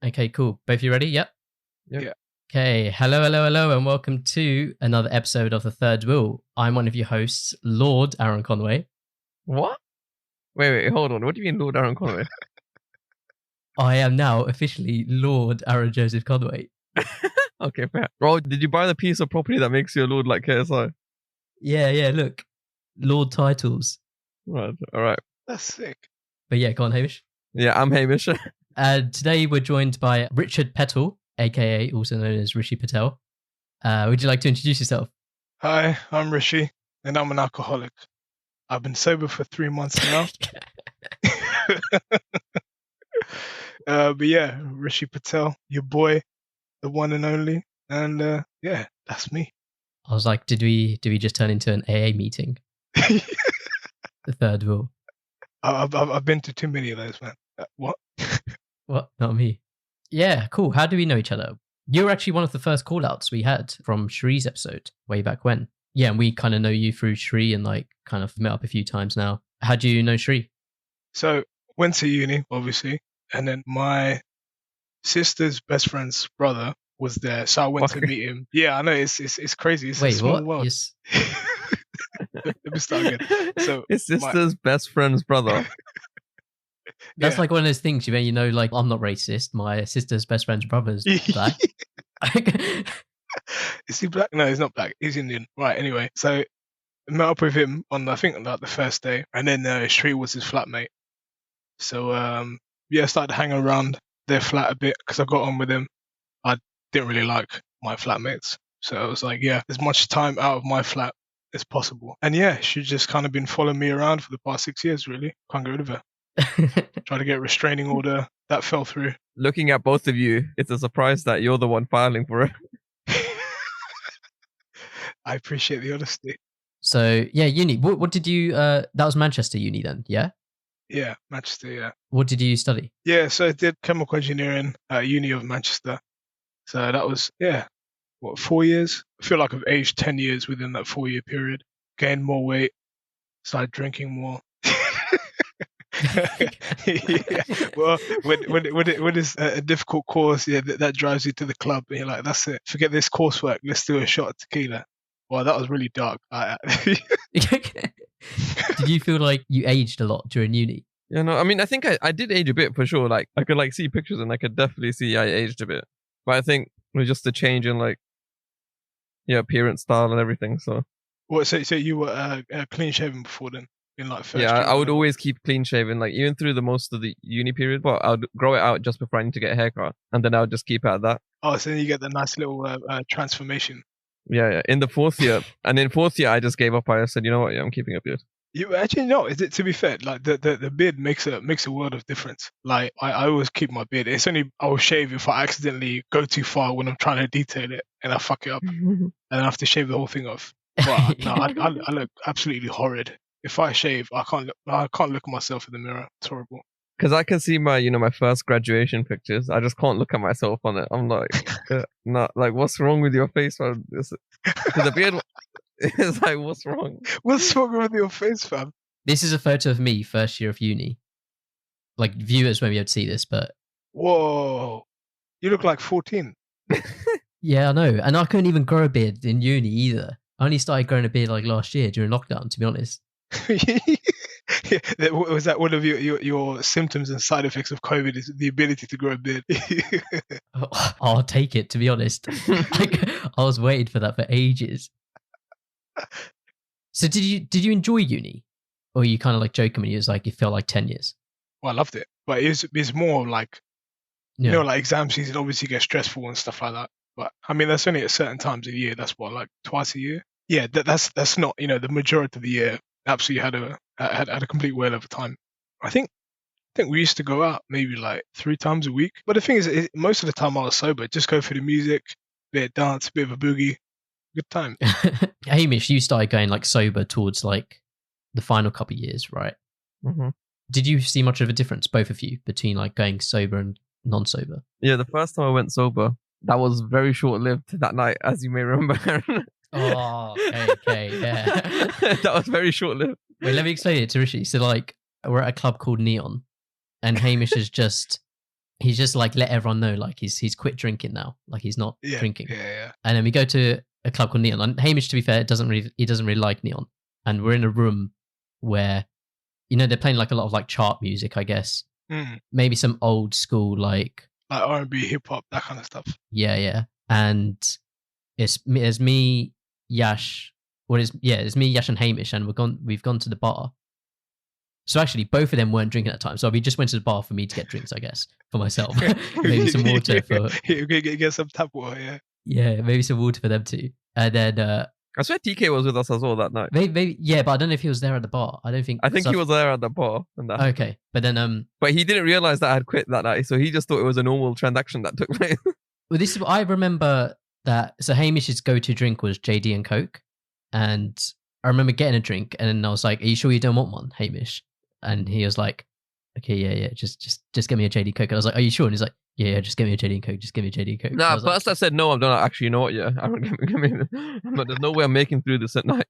Okay, cool. Both you ready? Yep. Yeah. Okay. Hello, and welcome to another episode of The Third Wheel. I'm one of your hosts, Lord Aaron Conway. What? Wait, hold on. What do you mean Lord Aaron Conway? I am now officially Lord Aaron Joseph Conway. Okay, fair. Bro, did you buy the piece of property that makes you a lord like KSI? Yeah, look. Lord titles. Right, alright. That's sick. But yeah, go on, Hamish. Yeah, I'm Hamish. Today we're joined by Rishi Patel, aka also known as Rishi Patel. Would you like to introduce yourself? Hi, I'm Rishi, and I'm an alcoholic. I've been sober for 3 months now. But yeah, Rishi Patel, your boy, the one and only. And yeah, that's me. I was like, did we just turn into an AA meeting? The Third Wheel. I've been to too many of those, man. What? What? Not me. Yeah, cool. How do we know each other? You were actually one of the first call-outs we had from Shree's episode way back when. Yeah, and we kind of know you through Shree and like kind of met up a few times now. How do you know Shree? So, went to uni, obviously, and then my sister's best friend's brother was there, so I went to meet him. Yeah, I know, it's crazy. It's a small world. Yes. Let me start again. So his sister's best friend's brother. That's like one of those things, you know, like, I'm not racist. My sister's best friend's brother's black. Is he black? No, he's not black. He's Indian. Right, anyway. So I met up with him on, I think, like the first day. And then Shree was his flatmate. So, I started hanging around their flat a bit because I got on with him. I didn't really like my flatmates. So I was like, yeah, as much time out of my flat as possible. And yeah, she's just kind of been following me around for the past 6 years, really. Can't get rid of her. Try to get a restraining order. That fell through. Looking at both of you, it's a surprise that you're the one filing for it. I appreciate the honesty. So, yeah, uni. What did you... that was Manchester uni then, yeah? Yeah, Manchester, yeah. What did you study? Yeah, so I did chemical engineering at Uni of Manchester. So that was, 4 years? I feel like I've aged 10 years within that 4-year period. Gained more weight. Started drinking more. Yeah. Well, when it's a difficult course, that drives you to the club, and you're like, that's it. Forget this coursework. Let's do a shot of tequila. Well, that was really dark. Did you feel like you aged a lot during uni? Yeah, no, I mean, I think I did age a bit for sure. Like, I could like see pictures and I could definitely see I aged a bit. But I think it was just a change in like, appearance, style, and everything. So. What? So you were clean shaven before then? In like first year, I would always keep clean shaven, like even through the most of the uni period. But I would grow it out just before I need to get a haircut, and then I would just keep it at that. Oh, so then you get the nice little transformation. Yeah. In the fourth year, and in fourth year, I just gave up. I said, you know what? Yeah, I'm keeping a beard. You actually know, is it, to be fair, like the beard makes a world of difference. Like I always keep my beard. It's only I'll shave if I accidentally go too far when I'm trying to detail it and I fuck it up, and I have to shave the whole thing off. But no, I look absolutely horrid. If I shave, I can't look at myself in the mirror. It's horrible. Because I can see my first graduation pictures. I just can't look at myself on it. I'm like, not like, what's wrong with your face? Because the beard is like, what's wrong? What's wrong with your face, fam? This is a photo of me first year of uni. Like, viewers won't be able to see this, but... Whoa. You look like 14. Yeah, I know. And I couldn't even grow a beard in uni either. I only started growing a beard like last year during lockdown, to be honest. Was that one of your symptoms and side effects of COVID, is the ability to grow a beard? I'll take it, to be honest. I was waiting for that for ages. So did you enjoy uni? Or you kind of like joking when you was like, it felt like 10 years? Well, I loved it. But it's more like, like exam season obviously gets stressful and stuff like that. But I mean, that's only at certain times of the year. That's what, like twice a year? Yeah, that's not, the majority of the year. Absolutely had a complete whale of a time. I think we used to go out maybe like 3 times a week. But the thing is, most of the time I was sober. Just go for the music, bit of dance, bit of a boogie. Good time. Hamish, you started going like sober towards like the final couple of years, right? Mm-hmm. Did you see much of a difference, both of you, between like going sober and non-sober? Yeah, the first time I went sober, that was very short-lived that night, as you may remember. Oh, okay, yeah. That was very short-lived. Wait, let me explain it to Rishi. So, like, we're at a club called Neon, and Hamish is he's just like let everyone know like he's quit drinking now, like he's not drinking. Yeah. And then we go to a club called Neon. And Hamish, to be fair, he doesn't really like Neon. And we're in a room where, you know, they're playing like a lot of like chart music, I guess. Maybe some old school like R&B, hip hop, that kind of stuff. Yeah. And it's me, Yash. It's me, Yash, and Hamish, and we've gone to the bar. So actually, both of them weren't drinking at the time. So we just went to the bar for me to get drinks, I guess, for myself. Maybe some water for. Get some tap water, yeah. Yeah, maybe some water for them too. And then I swear TK was with us as well that night. Maybe, yeah, but I don't know if he was there at the bar. I think he was there at the bar. And that. Okay, but then but he didn't realize that I had quit that night, so he just thought it was a normal transaction that took place. Well, this is I remember that. So Hamish's go-to drink was JD and Coke, and I remember getting a drink, and then I was like, "Are you sure you don't want one, Hamish?" And he was like, "Okay, yeah, just get me a JD Coke." And I was like, "Are you sure?" And he's like, "Yeah, just get me a JD and Coke. Just give me a JD and Coke." Nah, first I said no. I'm done. Actually, you know what? Yeah, I don't give me. There's no way I'm making through this at night.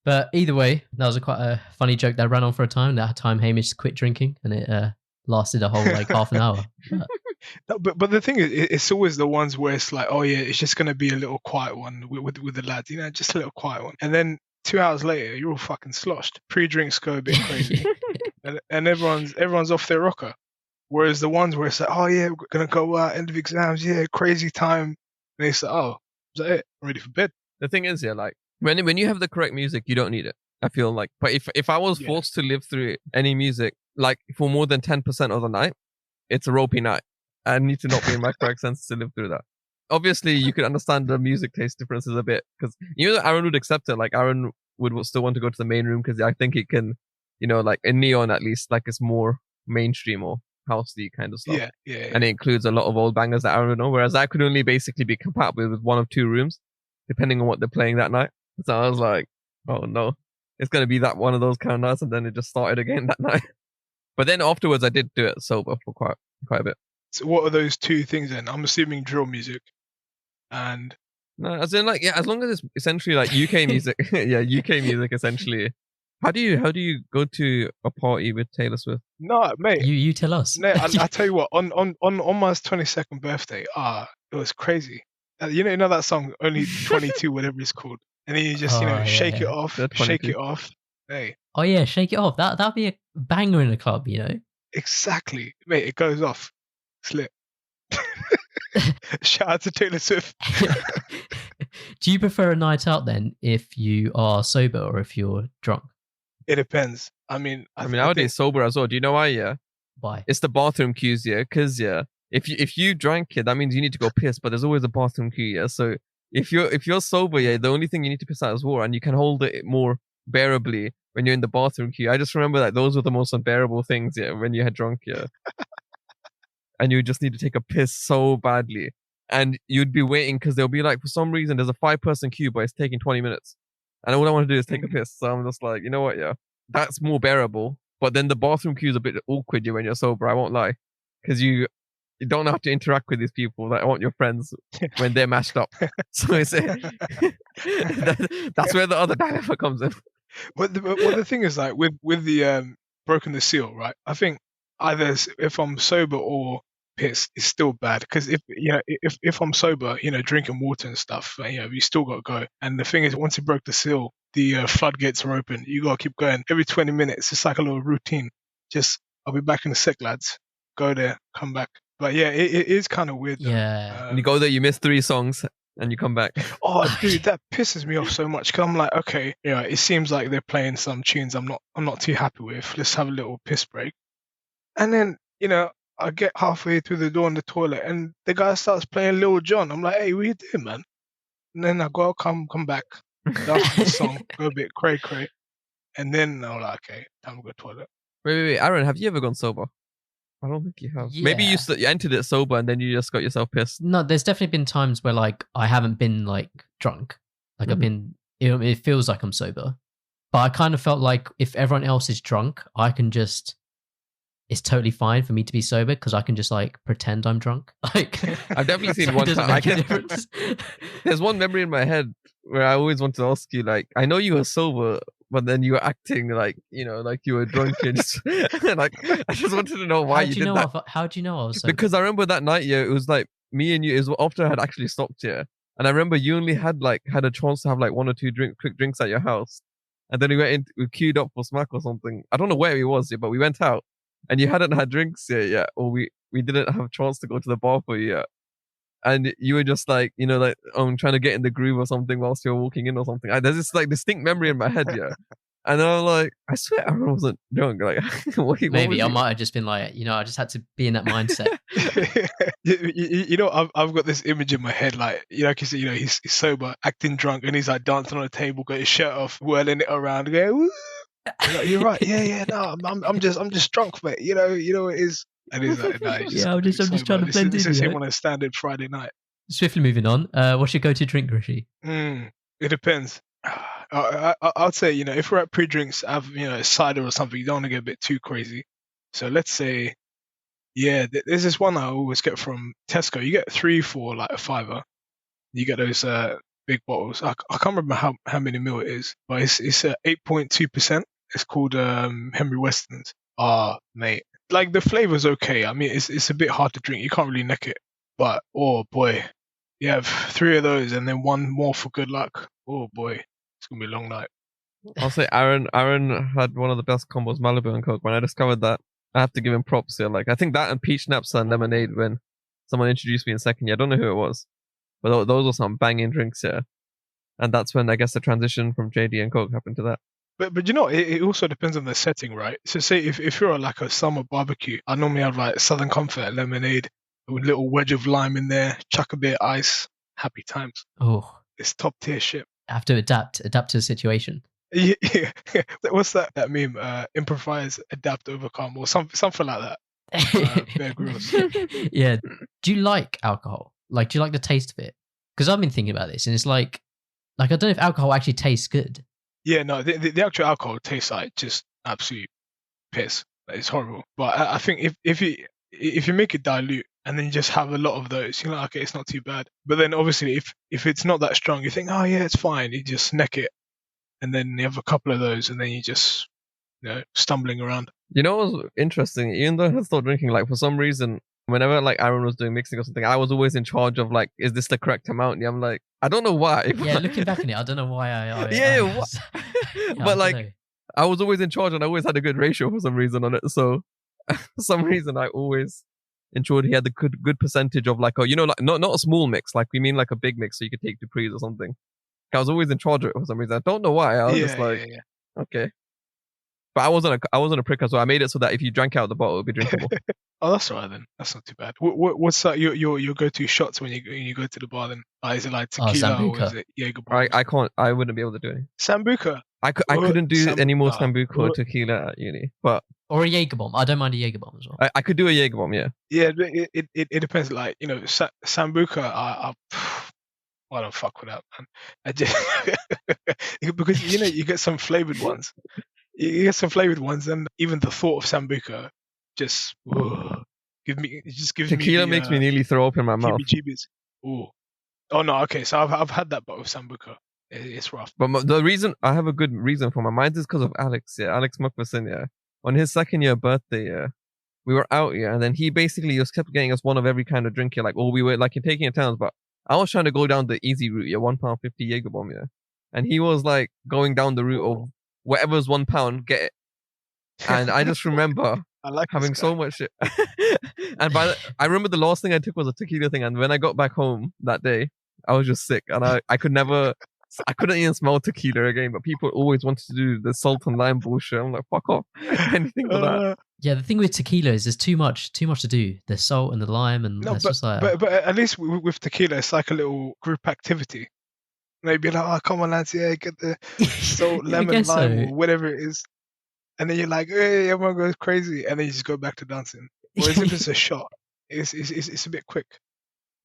But either way, that was quite a funny joke that ran on for a time. That time Hamish quit drinking, and it lasted a whole like half an hour. But the thing is, it's always the ones where it's like, oh yeah, it's just gonna be a little quiet one with the lads, you know, just a little quiet one, and then 2 hours later, you're all fucking sloshed. Pre-drinks go a bit crazy, and everyone's off their rocker. Whereas the ones where it's like, oh yeah, we're gonna go out, end of exams, yeah, crazy time, and it's like, oh, is that it? I'm ready for bed. The thing is, yeah, like when you have the correct music, you don't need it. I feel like, but if I was forced to live through any music like for more than 10% of the night, it's a ropey night. I need to not be in my correct sense to live through that. Obviously, you could understand the music taste differences a bit because you know Aaron would accept it. Like Aaron would still want to go to the main room because I think it can, you know, like in Neon at least, like it's more mainstream or housey kind of stuff. Yeah. And it includes a lot of old bangers that Aaron would know. Whereas I could only basically be compatible with one of two rooms, depending on what they're playing that night. So I was like, oh no, it's gonna be that one of those kind of nights, and then it just started again that night. But then afterwards, I did do it sober for quite a bit. So what are those two things then? I'm assuming drill music and... No, as in like, yeah, as long as it's essentially like UK music. Yeah, UK music essentially. How do you go to a party with Taylor Swift? No, mate. You tell us. No, I tell you what, on my 22nd birthday, it was crazy. You know that song, Only 22, whatever it's called. And then you just, shake it off, shake it off. Hey. Oh yeah, shake it off. That'd be a banger in a club, you know? Exactly. Mate, it goes off. Slip. Shout out to Taylor Swift. Do you prefer a night out then if you are sober or if you're drunk? It depends. I mean, nowadays sober as well. Do you know why? Yeah. Why? It's the bathroom queues, yeah. Because if you drank it, that means you need to go piss. But there's always a bathroom queue, yeah. So if you're sober, yeah, the only thing you need to piss out is water, and you can hold it more bearably when you're in the bathroom queue. I just remember that those were the most unbearable things, yeah, when you had drunk, yeah. And you just need to take a piss so badly. And you'd be waiting because there'll be like, for some reason, there's a 5-person queue, but it's taking 20 minutes. And all I want to do is take a piss. So I'm just like, you know what? Yeah, that's more bearable. But then the bathroom queue is a bit awkward when you're sober. I won't lie. Because you don't have to interact with these people that aren't your friends when they're mashed up. So it's, that's where the other dilemma comes in. Well, the thing is, like, with the broken the seal, right? I think either if I'm sober or piss, it's still bad because if I'm sober, drinking water and stuff, you still got to go. And the thing is, once you broke the seal, the floodgates are open. You got to keep going every 20 minutes. It's like a little routine. Just I'll be back in a sec, lads. Go there, come back. But yeah, it is kind of weird. Yeah. You go there, you miss 3 songs, and you come back. Oh, dude, that pisses me off so much because I'm like, okay, it seems like they're playing some tunes I'm not too happy with. Let's have a little piss break. And then I get halfway through the door in the toilet, and the guy starts playing Lil Jon. I'm like, hey, what you doing, man? And then I go, come back, dance the song, go a bit cray, and then I'm like, okay, time to go to the toilet. Wait, Aaron, have you ever gone sober? I don't think you have. Yeah. Maybe you entered it sober and then you just got yourself pissed. No, there's definitely been times where like I haven't been like drunk. Like I've been, it feels like I'm sober. But I kind of felt like if everyone else is drunk, I can just, it's totally fine for me to be sober because I can just like pretend I'm drunk. Like I've definitely seen one time. There's one memory in my head where I always want to ask you, like, I know you were sober but then you were acting like, like you were drunk and just like, I just wanted to know why you did that. How do you know I was sober? Because I remember that night, yeah, it was like me and you, it was after I had actually stopped here. And I remember you only had a chance to have like 1 or 2 quick drinks at your house. And then we queued up for smack or something. I don't know where it was, yeah, but we went out and you hadn't had drinks yet, or we didn't have a chance to go to the bar for you yet. And you were just like, trying to get in the groove or something whilst you were walking in or something. There's this like distinct memory in my head, yeah. And I'm like, I swear I wasn't drunk. Like, maybe I might have just been like, I just had to be in that mindset. I've got this image in my head, like you said, he's sober, acting drunk, and he's like dancing on a table, got his shirt off, whirling it around, going, woo! You're right, yeah, no, I'm just drunk, mate. You know it is. And he's like, no, he's I'm just trying to blend in. This is him on a standard Friday night. Swiftly moving on. What's your go-to drink, Rishi? It depends. I'd say, if we're at pre-drinks, have cider or something. You don't want to get a bit too crazy. So let's say, there's this one I always get from Tesco. You get 3 for like a £5. You get those big bottles. I can't remember how many mil it is, but it's 8.2%. It's called Henry Weston's. Mate, like the flavor's okay. I mean, it's a bit hard to drink. You can't really neck it, but oh boy, you have 3 of those and then 1 more for good luck. Oh boy, it's gonna be a long night. I'll say Aaron had one of the best combos, Malibu and Coke. When I discovered that, I have to give him props here. Like, I think that and peach schnapps and lemonade when someone introduced me in second year. I don't know who it was, but those were some banging drinks here. And that's when I guess the transition from JD and Coke happened to that. But it also depends on the setting, right? So say if you're at like a summer barbecue, I normally have like Southern Comfort lemonade, a little wedge of lime in there, chuck a bit of ice, happy times. Oh, it's top tier shit. I have to adapt to the situation. Yeah. What's that meme? Improvise, adapt, overcome, or something like that. Bear Grylls. Yeah. Do you like alcohol? Like, do you like the taste of it? Because I've been thinking about this, and it's like I don't know if alcohol actually tastes good. Yeah, no, the actual alcohol tastes like just absolute piss. It's horrible. But I think if you make it dilute and then you just have a lot of those, you're like, okay, it's not too bad. But then obviously if it's not that strong, you think, oh yeah, it's fine. You just neck it, and then you have a couple of those, and then you just stumbling around. You know what was interesting? Even though I had stopped drinking, like for some reason, whenever like Aaron was doing mixing or something, I was always in charge of like, is this the correct amount? Yeah, I'm like, I don't know why. Yeah, looking back on it, I don't know why but like, I was always in charge and I always had a good ratio for some reason on it. So for some reason, I always ensured he had the good percentage of like, like not a small mix, like we mean like a big mix, so you could take to pre's or something. I was always in charge of it for some reason. I don't know why. I was just like, okay. But I wasn't a prick as well. I made it so that if you drank out the bottle, it would be drinkable. Oh, that's all right then. That's not too bad. What's your go-to shots when you go to the bar then? Is it like tequila or is it Jaeger bombs? I wouldn't be able to do anything. Sambuca? I couldn't do any more Sambuca or tequila at uni. Or a Jaeger bomb. I don't mind a Jaeger bomb as well. I could do a Jaeger bomb, yeah. Yeah, it depends. Like, Sambuca, I don't fuck with that, man. I just because you get some flavored ones. You get some flavored ones, and even the thought of Sambuca just gives me tequila makes me nearly throw up in my mouth. Oh no, okay. So I've had that, but with Sambuca, it's rough. But the reason I have a good reason for my mind is because of Alex. Yeah, Alex Mukmasin. Yeah, on his second year birthday. Yeah, we were out. Yeah, and then he basically just kept getting us one of every kind of drink. Yeah, like we were like taking it towns, but I was trying to go down the easy route. Yeah, £1.50 Jaeger bomb. Yeah, and he was like going down the route of whatever's £1, get it. And I just remember having so much shit. And I remember the last thing I took was a tequila thing. And when I got back home that day, I was just sick. And I couldn't even smell tequila again. But people always wanted to do the salt and lime bullshit. I'm like, fuck off. Anything for that. Yeah, the thing with tequila is there's too much to do. The salt and the lime, and no, but at least with tequila, it's like a little group activity. Maybe like, oh, come on, lads, yeah, get the salt, lemon, lime, or whatever it is. And then you're like, hey, everyone goes crazy. And then you just go back to dancing. Whereas if it's a shot, it's a bit quick.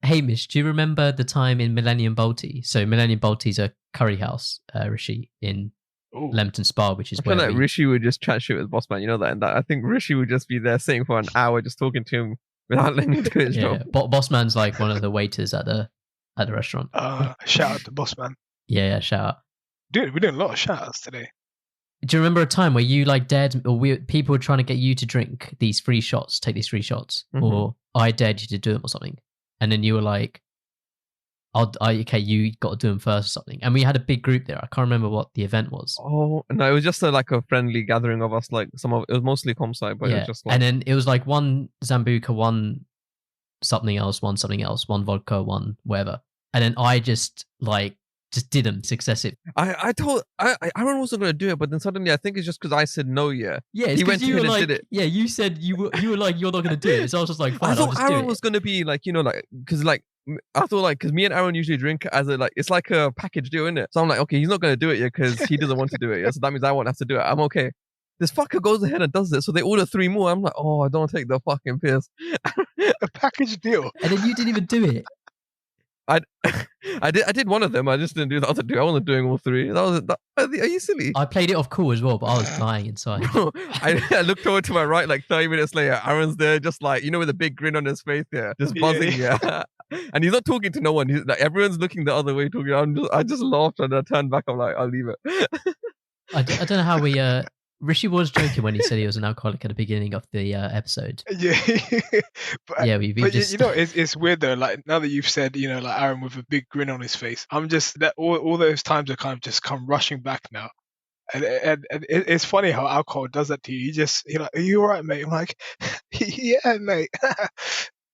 Hamish, do you remember the time in Millenium Balti? So Millenium Balti is a curry house, Rishi, in Lempton Spa, which is I feel like Rishi would just chat shit with Bossman, you know that? And I think Rishi would just be there sitting for an hour just talking to him without letting him do his job. Bossman's like one of the waiters at the restaurant. Shout out to Bossman. Yeah, shout out. Dude, we're doing a lot of shout outs today. Do you remember a time where you like dared, or people were trying to get you to drink these free shots, take these free shots, or I dared you to do them or something, and then you were like, okay, you got to do them first or something. And we had a big group there. I can't remember what the event was. Oh no, it was just like a friendly gathering of us. Like it was mostly comsci, but it was just like... And then it was like one Zambuca, one something else, one vodka, one whatever. And then I just did them successive. I told Aaron wasn't going to do it, but then suddenly I think it's just because I said no. Yeah, he went ahead and did it. Yeah, you said you were like, you're not going to do it. So I was just like, fine, I thought Aaron was going to be like, because like I thought like, because me and Aaron usually drink as a like, it's like a package deal, isn't it? So I'm like, okay, he's not going to do it yet because he doesn't want to do it. Yeah, so that means I won't have to do it. I'm okay. This fucker goes ahead and does it. So they order 3 more. I'm like, oh, I don't take the fucking piss. A package deal. And then you didn't even do it. I did one of them. I just didn't do the other 2. I wasn't doing all 3. Are you silly? I played it off cool as well, but I was dying inside. Bro, I looked over to my right like 30 minutes later. Aaron's there, just like, with a big grin on his face, just buzzing, And he's not talking to no one. He's like, everyone's looking the other way, talking. I just laughed and I turned back. I'm like, I'll leave it. I don't know how we. Rishi was joking when he said he was an alcoholic at the beginning of the episode. Yeah, but just... it's weird though. Like now that you've said, like Aaron with a big grin on his face, I'm just that all those times are kind of just come rushing back now, and it's funny how alcohol does that to you. You're like, are you all right, mate? I'm like, yeah, mate,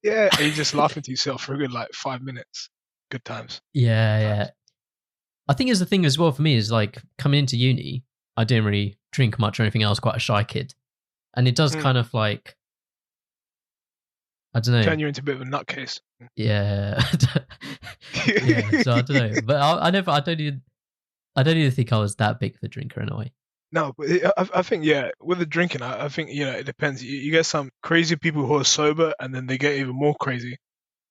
yeah, and you're just laughing to yourself for a good like 5 minutes. Good times. Yeah. I think it's the thing as well for me is like coming into uni, I didn't really drink much or anything else, quite a shy kid. And it does kind of like, I don't know. Turn you into a bit of a nutcase. Yeah. So I don't know. But I don't even think I was that big of a drinker in a way. No, but I think, with the drinking, I think, it depends. You get some crazy people who are sober and then they get even more crazy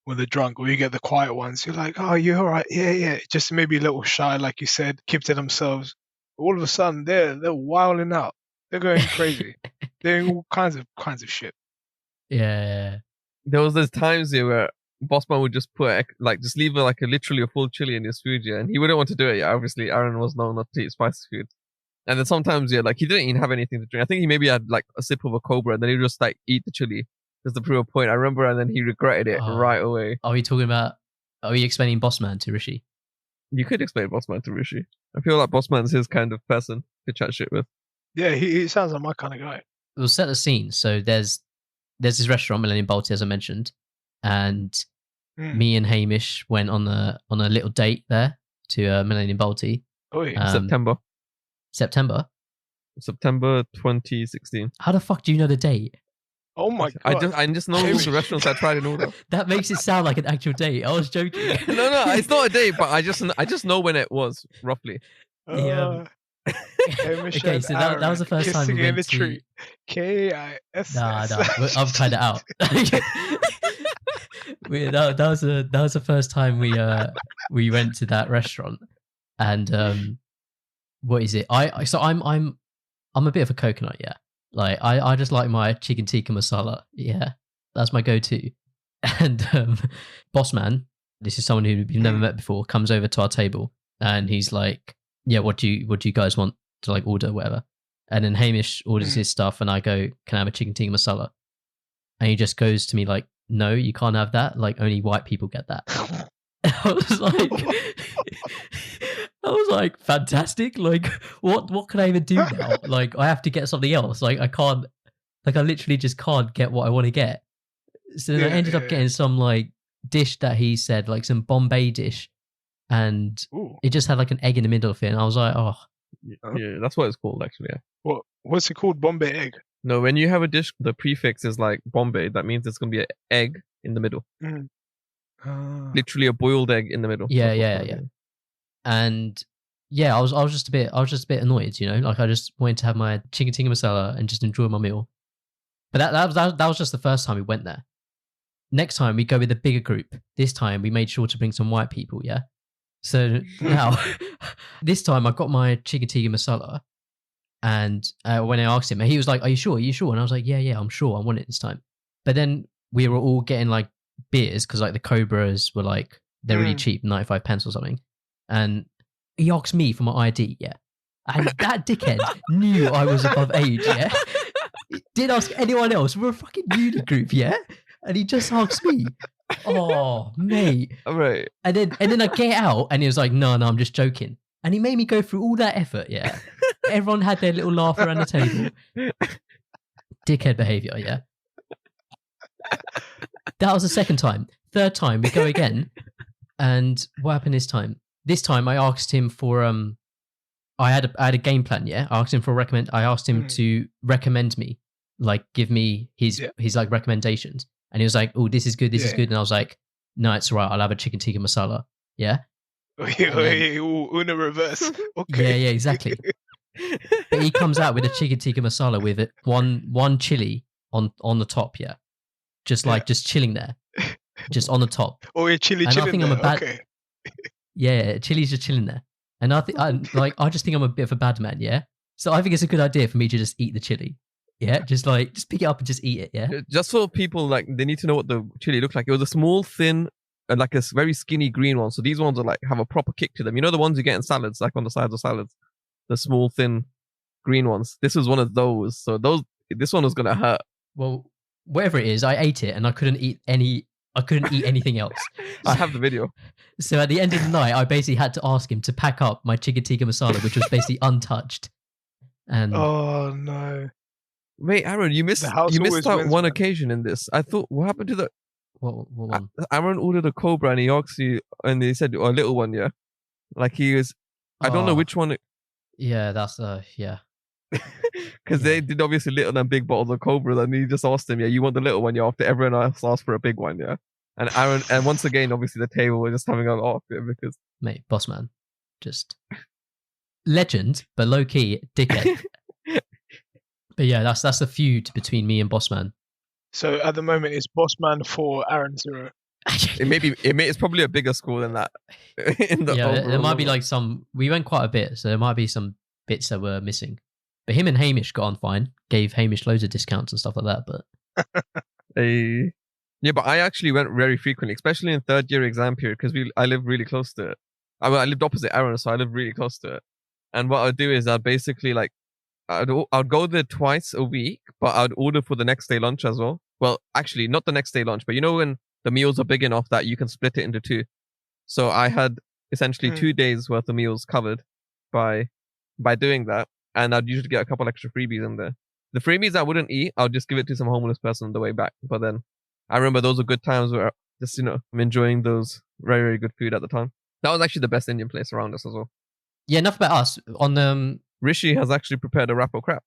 when they're drunk, or you get the quiet ones. You're like, oh, you're all right. Yeah. Just maybe a little shy, like you said, keep to themselves. All of a sudden, they're wilding out. They're going crazy. They're doing all kinds of shit. Yeah. There was those times here where Bossman would just put just leave literally a full chili in his food, and he wouldn't want to do it. Obviously, Aaron was known not to eat spicy food, and then sometimes he didn't even have anything to drink. I think he maybe had like a sip of a Cobra, and then he would just like eat the chili just to prove a point. I remember, and then he regretted it right away. Are you explaining Bossman to Rishi? You could explain Bossman to Rishi. I feel like Bossman's his kind of person to chat shit with. Yeah, he sounds like my kind of guy. We'll set the scene. So there's this restaurant, Millenium Balti, as I mentioned, and me and Hamish went on a little date there to Millenium Balti. Oh, yeah. September 2016. How the fuck do you know the date? Oh my god! I just know all the restaurants I tried in order. That makes it sound like an actual date. I was joking. No, it's not a date, but I just know when it was roughly. Okay, so that was the first time we went to. KISS. Nah, I'm kind of out. That was the first time we went to that restaurant, and what is it? I'm a bit of a coconut, yeah. Like I just like my chicken tikka masala, yeah. That's my go-to. And Bossman, this is someone who we've never met before, comes over to our table and he's like, yeah, what do you guys want to like order, whatever? And then Hamish orders his stuff and I go, can I have a chicken tikka masala? And he just goes to me like, no, you can't have that. Like only white people get that. I was like, fantastic. Like, what can I even do now? Like, I have to get something else. Like, I can't. Like, I literally just can't get what I want to get. So then I ended up getting some like dish that he said, like some Bombay dish, and it just had like an egg in the middle of it. And I was like, oh, yeah, that's what it's called actually. Yeah. What's it called? Bombay egg? No, when you have a dish, the prefix is like Bombay. That means it's gonna be an egg in the middle. Literally a boiled egg in the middle. Yeah. And yeah, I was just a bit annoyed, you know, like I just wanted to have my chicken tikka masala and just enjoy my meal. But that was just the first time we went there. Next time we go with a bigger group. This time we made sure to bring some white people, yeah? So now, this time I got my chicken tikka masala, and when I asked him, he was like, are you sure? And I was like, yeah, I'm sure. I want it this time. But then we were all getting like beers because like the Cobras were like, they're really cheap, 95 pence or something. And he asked me for my ID, yeah. And that dickhead knew I was above age, yeah? Didn't ask anyone else. We're a fucking uni group, yeah? And he just asked me. Oh, mate. All right. And then I get out and he was like, no, I'm just joking. And he made me go through all that effort, yeah? Everyone had their little laugh around the table. Dickhead behaviour, yeah? That was the second time. Third time, we go again. And what happened this time? This time I asked him for... I had a game plan, yeah. I asked him to recommend me, like give me his like recommendations, and he was like, "Oh, this is good, this is good," and I was like, "No, it's all right. I'll have a chicken tikka masala." Yeah. Una reverse. Okay. Yeah, exactly. But he comes out with a chicken tikka masala with it one chili on the top, yeah, just chilling there, just on the top. Oh, yeah, chili and chilling I think there. I'm a bad. Okay. Yeah, chili's just chilling there. And I just think I'm a bit of a bad man, yeah? So I think it's a good idea for me to just eat the chili. Yeah, just pick it up and just eat it, yeah? Just for people, like, they need to know what the chili looked like. It was a small, thin, like a very skinny green one. So these ones are like, have a proper kick to them. You know the ones you get in salads, like on the sides of salads? The small, thin, green ones. This was one of those. So this one was going to hurt. Well, whatever it is, I ate it and I couldn't eat anything else. I have the video. So at the end of the night, I basically had to ask him to pack up my chicken tikka masala, which was basically untouched. And oh no, wait, Aaron, you missed out one occasion in this. I thought, what happened to the? What one? Aaron ordered a cobra and he asked you, and they said, "Oh, a little one, yeah." Like he was, I don't know which one. Yeah, that's yeah. Because they did obviously little and big bottles of cobra, and he just asked him, "Yeah, you want the little one, yeah?" After everyone else asked for a big one, yeah. And Aaron, and once again, obviously the table was just having a laugh because mate, boss man, just legend, but low key dickhead. But yeah, that's the feud between me and boss man. So at the moment, it's boss man 4, Aaron 0. It's probably a bigger score than that. There might be like some. We went quite a bit, so there might be some bits that were missing. But him and Hamish got on fine. Gave Hamish loads of discounts and stuff like that. But yeah, but I actually went very frequently, especially in third year exam period, because I live really close to it. I lived opposite Aaron, so I lived really close to it. And what I'd do is I'd basically I'd go there twice a week, but I'd order for the next day lunch as well. Well, actually, not the next day lunch, but you know when the meals are big enough that you can split it into 2. So I had essentially 2 days worth of meals covered by doing that. And I'd usually get a couple extra freebies in there. The freebies I wouldn't eat, I'll just give it to some homeless person on the way back. But then I remember those were good times where just, I'm enjoying those very, very good food at the time. That was actually the best Indian place around us as well. Yeah, enough about us. On Rishi has actually prepared a wrap or crap.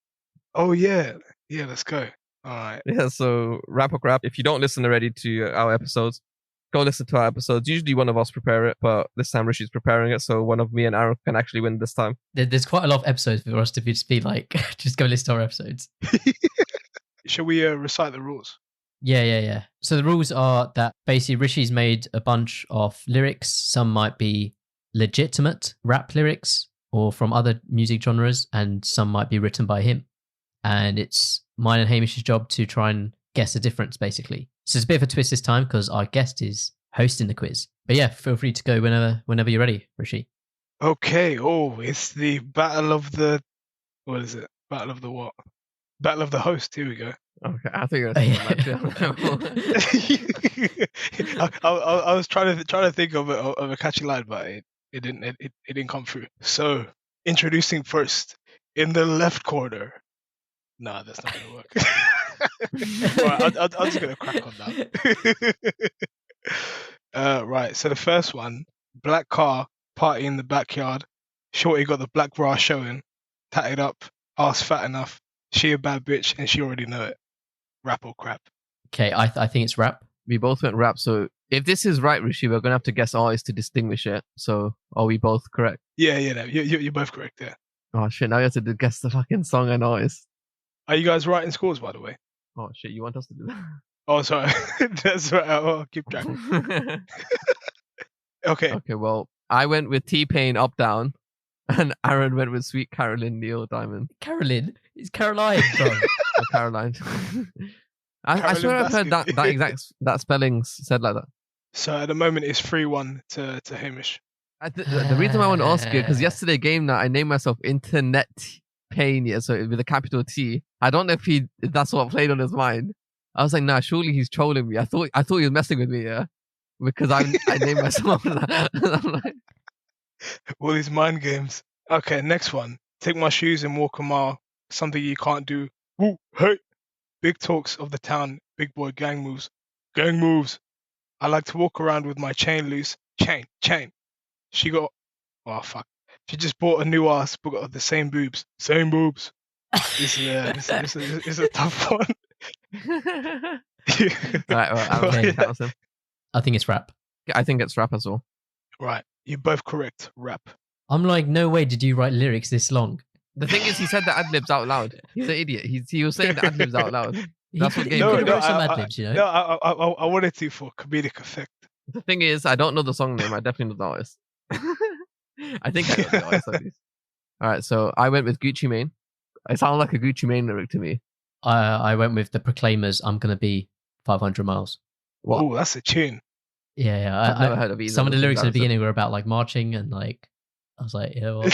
Oh, yeah. Yeah, let's go. All right. Yeah, so wrap or crap. If you don't listen already to our episodes, go listen to our episodes. Usually one of us prepare it, but this time Rishi's preparing it, so one of me and Aaron can actually win this time. There's quite a lot of episodes for us to just be like, just go listen to our episodes. Shall we recite the rules? Yeah. So the rules are that basically Rishi's made a bunch of lyrics. Some might be legitimate rap lyrics or from other music genres, and some might be written by him. And it's mine and Hamish's job to try and guess the difference, basically. So it's a bit of a twist this time because our guest is hosting the quiz. But yeah, feel free to go whenever you're ready, Rishi. Okay. Oh, it's the battle of the... What is it? Battle of the what? Battle of the host. Here we go. Okay, I think you're I was trying to think of a catchy line, but it didn't come through. So introducing first in the left corner. Nah, that's not gonna work. Right, I'm just gonna crack on that. Right. So the first one, black car, party in the backyard. Shorty got the black bra showing, tatted up, ass fat enough. She a bad bitch and she already know it. Rap or crap? Okay, I think it's rap. We both went rap, so if this is right, Rishi, we're gonna have to guess artists to distinguish it. So are we both correct? Yeah, no, you're both correct. Yeah. Oh shit! Now you have to guess the fucking song and artist. Are you guys writing scores, by the way? Oh shit! You want us to do that? Oh, sorry. That's right. I'll keep track. Okay. Okay. Well, I went with T-Pain, Up Down, and Aaron went with Sweet Caroline, Neil Diamond. Caroline? It's Caroline, bro. Oh, Caroline. I swear I've heard that spelling said like that. So at the moment it's 3-1 to Hamish. The reason why I want to ask you, because yesterday game night, I named myself Internet Pain, yeah, so with a capital T. I don't know if that's what played on his mind. I was like, nah, surely he's trolling me. I thought he was messing with me, yeah, because I named myself that. I'm like, All these mind games. Okay, next one. Take my shoes and walk a mile. Something you can't do. Woo, hey. Big talks of the town. Big boy gang moves. Gang moves. I like to walk around with my chain loose. Chain. She got. Oh fuck. She just bought a new ass, but got the same boobs. Same boobs. This is a tough one. right, okay, that was him. I think it's rap. I think it's rap as well. Right, you're both correct. Rap. I'm like, no way did you write lyrics this long? The thing is, he said the ad libs out loud. He's an idiot. He was saying the ad libs out loud. That's what game. No, played. wrote some ad libs, you know. No, I wanted to for comedic effect. The thing is, I don't know the song name. I definitely know the artist. I think I know the artist at least. All right, so I went with Gucci Mane. It sounded like a Gucci Mane lyric to me. I went with the Proclaimers. I'm gonna be 500 miles. What? Oh, that's a tune. Yeah. I've never heard of either. Some of the lyrics at the beginning were about like marching and like. I was like, yeah. Well.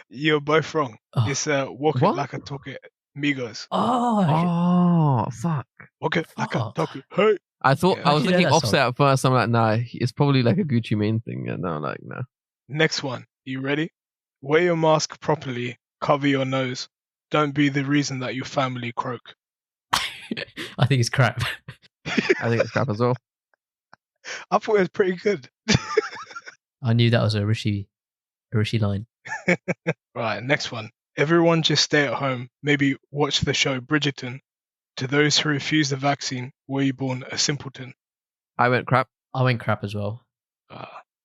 You're both wrong. Oh. It's walk it What? like a talk it, Migos. Oh, fuck. Walk it like a Fuck. talk it. Hey. I thought Yeah. I was Actually, thinking that Offset song. at first. I'm like, nah, it's probably like a Gucci Mane thing. Yeah, no, like, no. Next one. You ready? Wear your mask properly. Cover your nose. Don't be the reason that your family croak. I think it's crap. I think it's crap as well. I thought it was pretty good. I knew that was a Rishi line. Right, next one. Everyone just stay at home. Maybe watch the show Bridgerton. To those who refuse the vaccine, were you born a simpleton? I went crap. I went crap as well.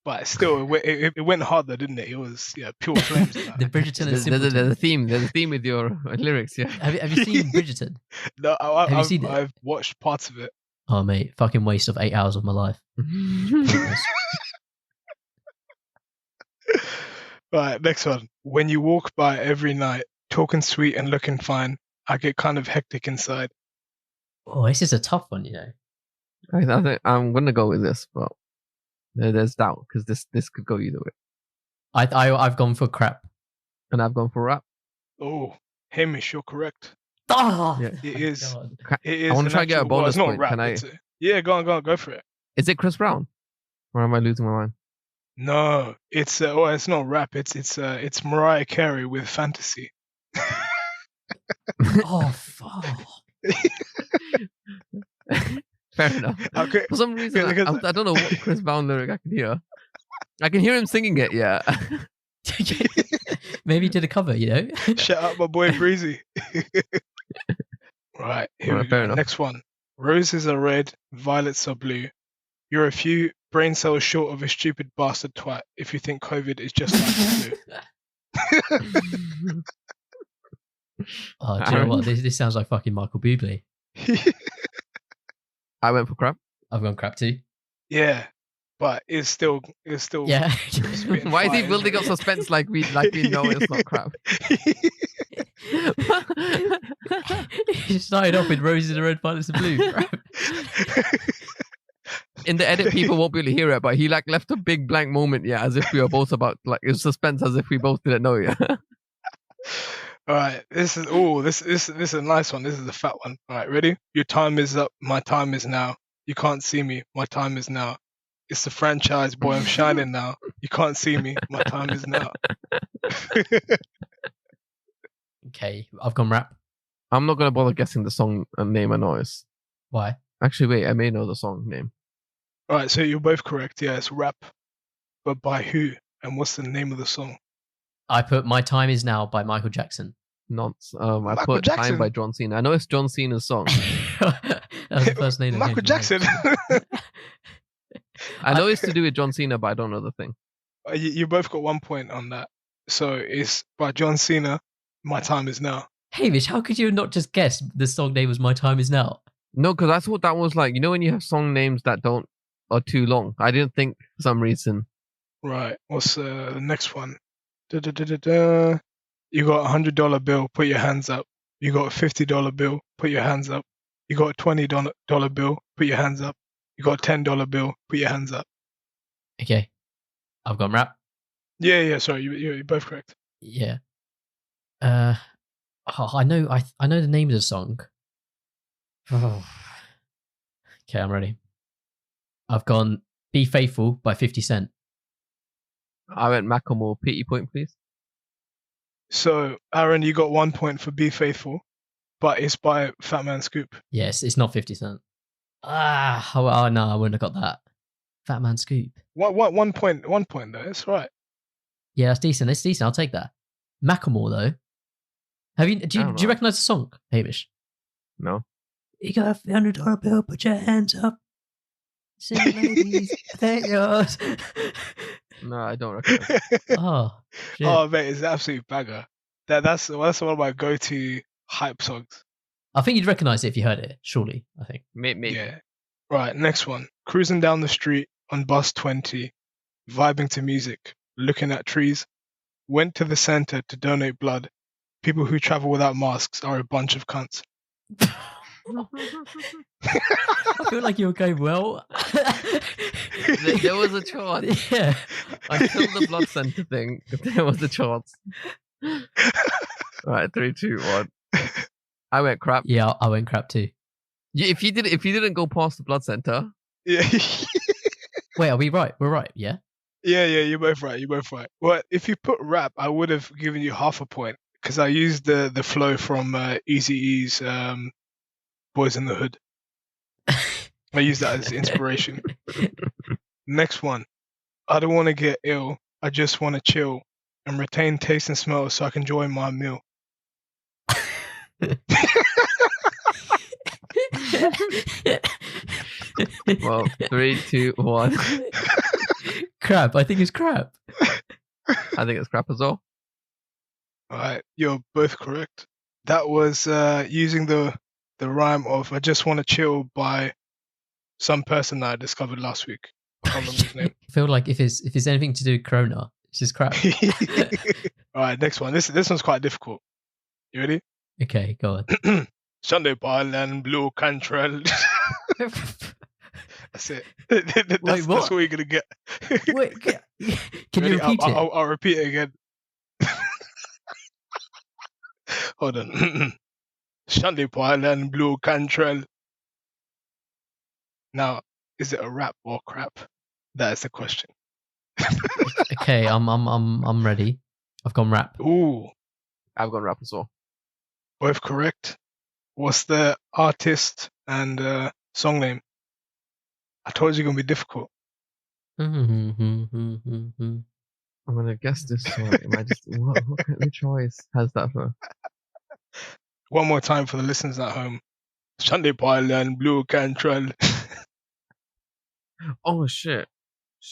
But still, it went hard though, didn't it? It was pure flames. The Bridgerton and There's Simpleton. a theme. There's a theme with your lyrics. Yeah. Have you seen Bridgerton? No, Have you seen it? I've watched parts of it. Oh mate, fucking waste of 8 hours of my life. Pointless. Right, next one. When you walk by every night, talking sweet and looking fine, I get kind of hectic inside. Oh, this is a tough one, you know. I think I'm gonna go with this, but there's doubt because this could go either way. I've gone for crap. And I've gone for rap. Oh, Hamish, you're correct. Oh, Yeah. It thank is. God. It is. I want an to try and get a actual- well, bonus it's not point. rap, Can I? it's yeah, go on, go for it. Is it Chris Brown? Or am I losing my mind? No, it's well, it's not rap. It's Mariah Carey with Fantasy. Oh fuck. Fair enough. Okay. For some reason, Because- I don't know what Chris Brown lyric I can hear. I can hear him singing it, yeah. Maybe he did a cover, you know. Shout out my boy Breezy. Right, here Right, we fair go. enough. Next one. Roses are red, violets are blue. You're a few brain cells short of a stupid bastard twat if you think COVID is just like the flu. Oh, do you know what? This sounds like fucking Michael Bublé. I went for crap. I've gone crap too. Yeah, but it's still Yeah. spitting Why is he fire, building up isn't suspense like we know it's not crap? He started off with roses and red, violets and blue. In the edit, people won't be able to hear it, but he like left a big blank moment, yeah, as if we were both about like it was suspense, as if we both didn't know, yeah. All right, this is a nice one. This is a fat one. All right, ready? Your time is up. My time is now. You can't see me. My time is now. It's the franchise, boy. I'm shining now. You can't see me. My time is now. Okay, I've gone rap. I'm not gonna bother guessing the song name and artist. Why? Actually, wait, I may know the song name. All right, so you're both correct. Yeah, it's rap, but by who? And what's the name of the song? I put My Time Is Now by Michael Jackson. Nonce. I Michael put Jackson? Time by John Cena. I know it's John Cena's song. That was the first name. that came Michael to mind. Jackson. I know it's to do with John Cena, but I don't know the thing. You both got 1 point on that. So it's by John Cena. My time is now. Hamish, how could you not just guess the song name was My Time Is Now? No, because I thought that was like, you know when you have song names that are too long. I didn't think for some reason. Right. What's the next one? Da-da-da-da-da. You got $100 bill. Put your hands up. You got a $50 bill. Put your hands up. You got a $20 bill. Put your hands up. You got a $10 bill. Put your hands up. Okay. I've gone rap. Yeah. Sorry, you're both correct. Yeah. I know the name of the song. Oh. Okay, I'm ready. I've gone Be Faithful by 50 Cent. I went Macklemore. Pity point, please. So, Aaron, you got 1 point for Be Faithful, but it's by Fat Man Scoop. Yes, it's not 50 Cent. Oh no, I wouldn't have got that. Fat Man Scoop. What? 1 point. 1 point though. That's right. Yeah, that's decent. It's decent. I'll take that. Macklemore though. Do you recognize the song, Hamish? No. You got a $100 bill, put your hands up. Say, ladies, they're yours. No, I don't recognize it. Oh, shit. Oh, mate, it's an absolute bagger. That's one of my go-to hype songs. I think you'd recognize it if you heard it, surely, I think. Maybe. Yeah. Right, next one. Cruising down the street on bus 20, vibing to music, looking at trees. Went to the center to donate blood. People who travel without masks are a bunch of cunts. I feel like you were going well. There was a chance. Yeah. Until the blood center thing, there was a chance. Alright, 3, 2, 1. I went crap. Yeah, I went crap too. Yeah, if you didn't go past the blood center. Yeah. Wait, are we right? We're right, yeah? Yeah, you're both right. Well, if you put rap, I would have given you half a point because I used the flow from Eazy-E's Boys in the Hood. I used that as inspiration. Next one. I don't want to get ill. I just want to chill and retain taste and smell so I can enjoy my meal. Well, 3, 2, 1. Crap. I think it's crap. I think it's crap as well. Alright, you're both correct. That was using the rhyme of I just want to chill by some person that I discovered last week. I can't remember his name. I feel like if it's anything to do with Corona, it's just crap. Alright, next one. This one's quite difficult. You ready? Okay, go on. Sunday Ball and Blue Cantrell. That's it. That's what you're gonna get. Wait, can you repeat it? I'll repeat it again. Hold on. Sunday Ball and Blue Cantrell. Now, is it a rap or crap? That is the question. Okay, I'm ready. I've gone rap. Ooh, I've gone rap as well. both correct. What's the artist and song name? I told you it's gonna be difficult. I'm gonna guess this song. Which choice has that for? One more time for the listeners at home. Sunday Ball and Blue Cantrell. Oh shit!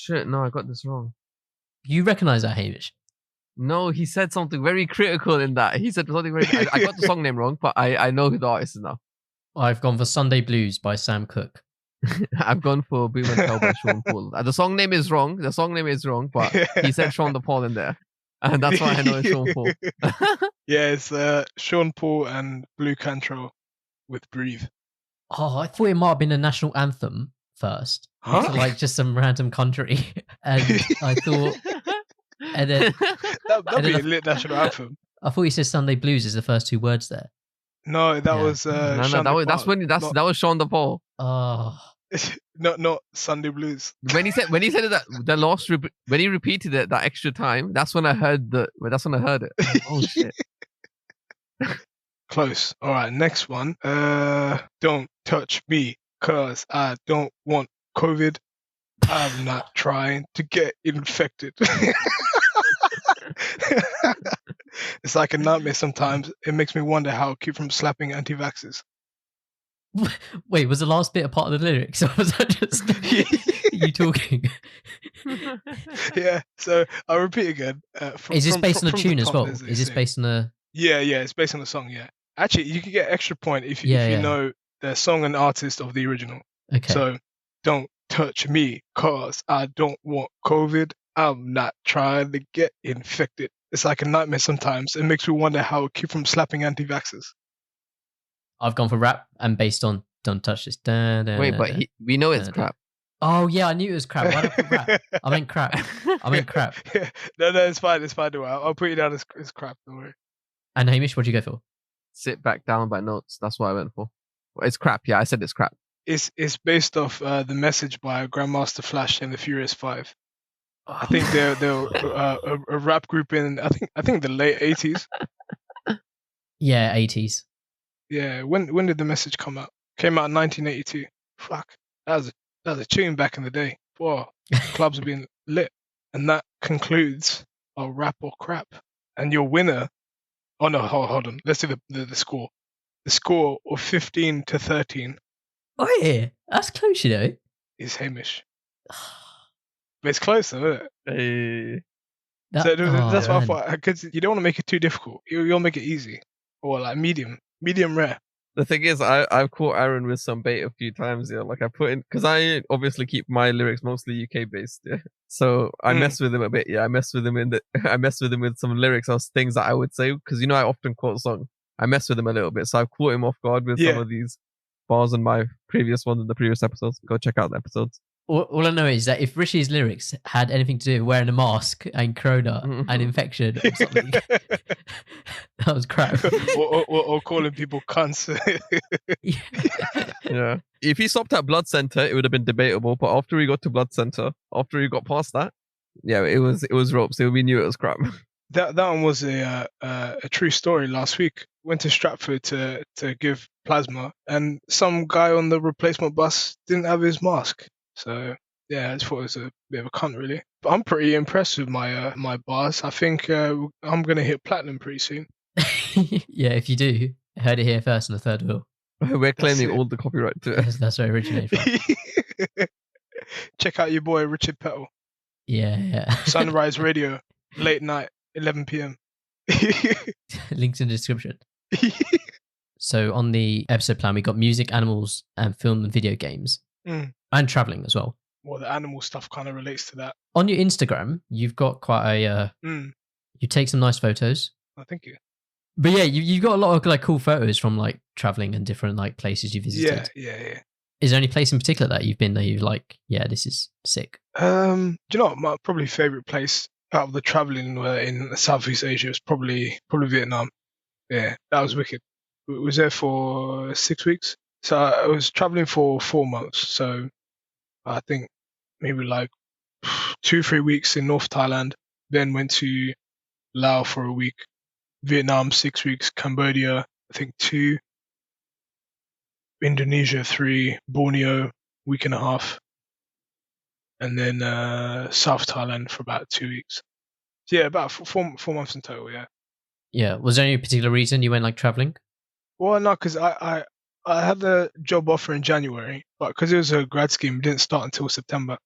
No, I got this wrong. You recognize that, Hamish? No, he said something very critical in that. He said something very. I got the song name wrong, but I know who the artist is now. I've gone for Sunday Blues by Sam Cooke. I've gone for Boom and Tell by Sean Paul. The song name is wrong. But he said Sean the Paul in there, and that's why I know it's Sean Paul. Yeah, it's Sean Paul and Blue Cantrell with Breathe. Oh, I thought it might have been a national anthem first. Huh? So, like just some random country, and I thought, and then That'd be a lit national anthem. I thought you said Sunday Blues is the first two words there. No, that was No, Sean that was Sean the Paul. Oh, not Sunday Blues. When he said it that when he repeated it that extra time, that's when I heard it. Oh shit. Close. All right, next one. Don't touch me, cause I don't want COVID. I'm not trying to get infected. It's like a nightmare sometimes. It makes me wonder how I keep from slapping anti-vaxxers. wait, was the last bit a part of the lyrics, or was that just you talking? Yeah, so I'll repeat again. Is this based on a tune as well? Is this based on a... Yeah, it's based on a song, yeah. Actually, you can get extra point if you know the song and artist of the original. Okay. So, don't touch me, cause I don't want COVID. I'm not trying to get infected. It's like a nightmare sometimes. It makes me wonder how I keep from slapping anti-vaxxers. I've gone for rap and based on Don't Touch This. Wait, but we know it's crap. Oh yeah, I knew it was crap. Why did I put rap? I meant crap. I meant crap. No, it's fine. It's fine. I'll put you down as crap. Don't worry. And Hamish, what'd you go for? Sit back down by notes. That's what I went for. Well, it's crap. Yeah, I said it's crap. It's based off the message by Grandmaster Flash and the Furious Five. I think they're a rap group in I think the late 80s. Yeah, 80s. Yeah, when did the message come out? Came out in 1982. Fuck, that was a tune back in the day. Whoa, clubs have been lit, and that concludes our rap or crap. And your winner. Oh no, hold on. Let's do the score. The score of 15-13 Oh yeah, that's close, you know. is Hamish. But it's close, though, isn't it? Hey. That's what I man. thought. Because you don't want to make it too difficult. You'll make it easy, or like medium rare. The thing is, I've caught Aaron with some bait a few times. Yeah, like I put in because I obviously keep my lyrics mostly UK based. Yeah, so I mess with him a bit. Yeah, I mess with him I mess with him with some lyrics or things that I would say because I often quote songs. I mess with him a little bit, so I've caught him off guard with some of these bars in my previous ones in the previous episodes. Go check out the episodes. All I know is that if Rishi's lyrics had anything to do with wearing a mask and corona and infection or something, that was crap. or calling people cunts. Yeah. If he stopped at Blood Center, it would have been debatable. But after he got to Blood Center, after he got past that, yeah, it was ropes. We knew it was crap. That one was a true story. Last week, went to Stratford to give plasma, and some guy on the replacement bus didn't have his mask. So yeah, I just thought it was a bit of a cunt, really. But I'm pretty impressed with my my bars. I think I'm gonna hit platinum pretty soon. Yeah, if you do, heard it here first on the third wheel. We're claiming all the copyright to it. That's where it originated from. Check out your boy Rishi Patel. Yeah. Sunrise Radio, late night, 11 p.m. Links in the description. So on the episode plan, we got music, animals, and film and video games. And traveling as well. Well, the animal stuff kind of relates to that. On your Instagram, you've got quite a... You take some nice photos. Oh, thank you. But yeah, you've got a lot of like cool photos from like traveling and different like places you visited. Yeah. Is there any place in particular that you've been that you're like, yeah, this is sick? Do you know what? My probably favorite place out of the traveling in Southeast Asia is probably Vietnam. Yeah, that was wicked. We was there for 6 weeks. So I was traveling for 4 months. So I think maybe like 2-3 weeks in North Thailand, then went to Laos for a week, Vietnam 6 weeks, Cambodia I think 2, Indonesia 3, Borneo week and a half, and then South Thailand for about 2 weeks. So yeah, about 4 months in total. Yeah. Yeah. Was there any particular reason you went like traveling? Well, no, because I had a job offer in January, but because it was a grad scheme, it didn't start until September.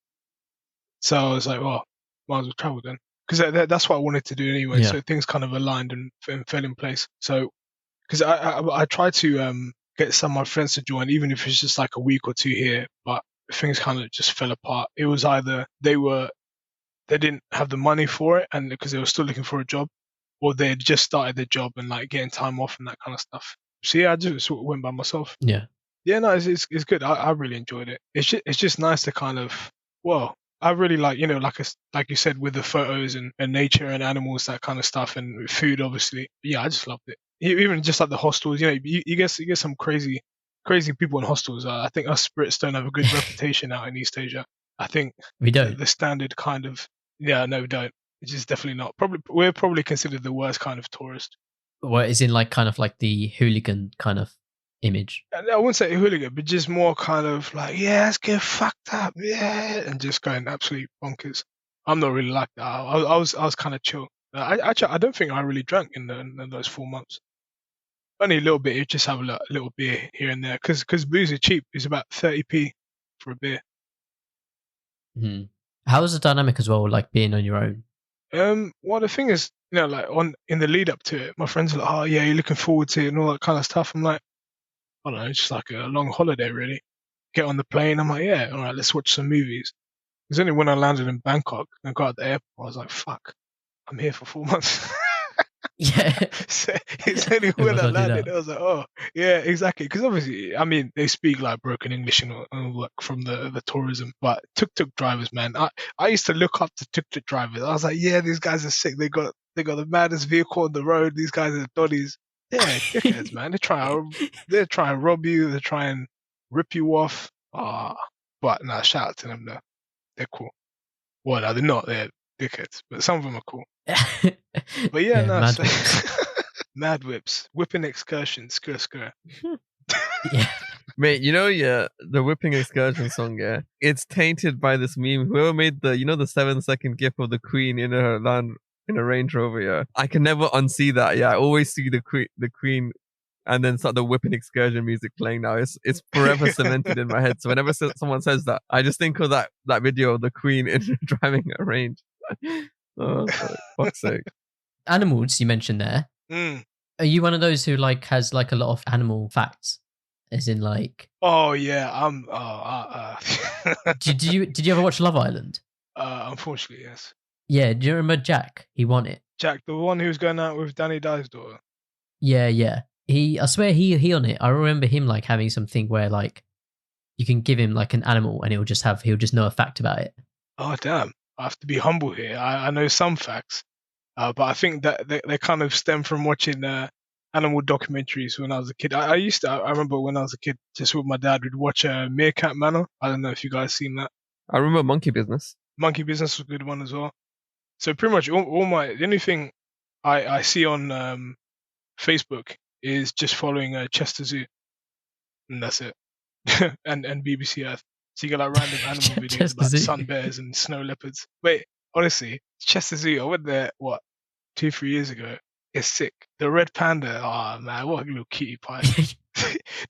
So I was like, well, might as well travel then. Because that's what I wanted to do anyway. Yeah. So things kind of aligned and fell in place. So, because I tried to get some of my friends to join, even if it's just like a week or 2 here, but things kind of just fell apart. It was either they didn't have the money for it, and because they were still looking for a job, or they had just started their job and like getting time off and that kind of stuff. So yeah, I just sort of went by myself. Yeah. Yeah, no, it's good. I really enjoyed it. It's just nice to kind of, well, I really like, like you said, with the photos and nature and animals, that kind of stuff, and food, obviously. Yeah, I just loved it. Even just like the hostels, you get some crazy people in hostels. I think us Brits don't have a good reputation out in East Asia. I think we don't. The standard kind of, no, we don't. It's just definitely not. We're probably considered the worst kind of tourist. Well, it's in like kind of like the hooligan kind of image. I wouldn't say hooligan, but just more kind of like, yeah, let's get fucked up, yeah, and just going absolutely bonkers. I'm not really like that. I was kind of chill. I don't think I really drank in those 4 months. Only a little bit. You just have a little beer here and there because booze is cheap. It's about 30p for a beer. How was the dynamic as well, like being on your own? Well, the thing is, like in the lead up to it, my friends are like, oh yeah, you're looking forward to it and all that kind of stuff. I'm like, I don't know, it's just like a long holiday, really. Get on the plane, I'm like, yeah, all right, let's watch some movies. It's only when I landed in Bangkok and got at the airport, I was like, fuck, I'm here for 4 months. Yeah. So it's only We when must I not do landed, that. I was like, oh, yeah, exactly. Because obviously, I mean, they speak like broken English and all like from the tourism, but tuk-tuk drivers, man, I used to look up to tuk-tuk drivers. I was like, yeah, these guys are sick. They got the maddest vehicle on the road. These guys are doddies. Yeah, dickheads, man. They're trying to rob you. They're trying to rip you off. But nah, shout out to them though. They're cool. Well, no, they're not. They're dickheads, but some of them are cool. But yeah, Yeah, no. mad So whips. mad whips, whipping excursions, skr. Yeah. Mate, yeah, the whipping excursion song, yeah, it's tainted by this meme. Whoever made the 7-second gif of the Queen in her land in a Range Rover, yeah, I can never unsee that. Yeah, I always see the Queen, and then start the whipping excursion music playing. Now it's forever cemented in my head. So whenever someone says that, I just think of that video of the Queen in driving a Range. Oh, for fuck's sake. Animals you mentioned there. Mm. Are you one of those who like has like a lot of animal facts? As in like Oh yeah, I'm. did you ever watch Love Island? Unfortunately, yes. Yeah, do you remember Jack? He won it. Jack, the one who's going out with Danny Dye's daughter. Yeah. I swear he on it. I remember him like having something where like you can give him like an animal and he'll just know a fact about it. Oh damn! I have to be humble here. I know some facts, but I think that they kind of stem from watching animal documentaries when I was a kid. I remember when I was a kid, just with my dad, we'd watch Meerkat Manor. I don't know if you guys seen that. I remember Monkey Business. Monkey Business was a good one as well. So pretty much the only thing I see on Facebook is just following Chester Zoo, and that's it. and BBC Earth. So you get like random animal videos Chester about Zoo. sun bears and snow leopards. Wait, honestly, Chester Zoo. I went there 2-3 years ago. It's sick. The red panda. Oh man, what a little cutie pie.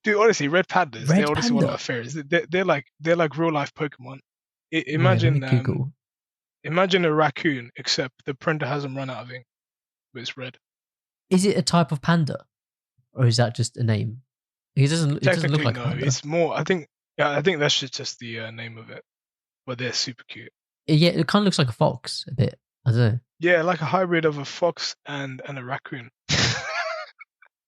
Dude, honestly, red pandas. Red they're honestly one of panda? my favorites. They're like real life Pokemon. Wait, let Imagine me Google. imagine a raccoon, except the printer hasn't run out of ink, but it's red. Is it a type of panda, or is that just a name? It doesn't look Technically, like a no. panda. It's more. I think that's just the name of it. But they're super cute. Yeah, it kind of looks like a fox a bit. I don't know. Yeah, like a hybrid of a fox and a raccoon.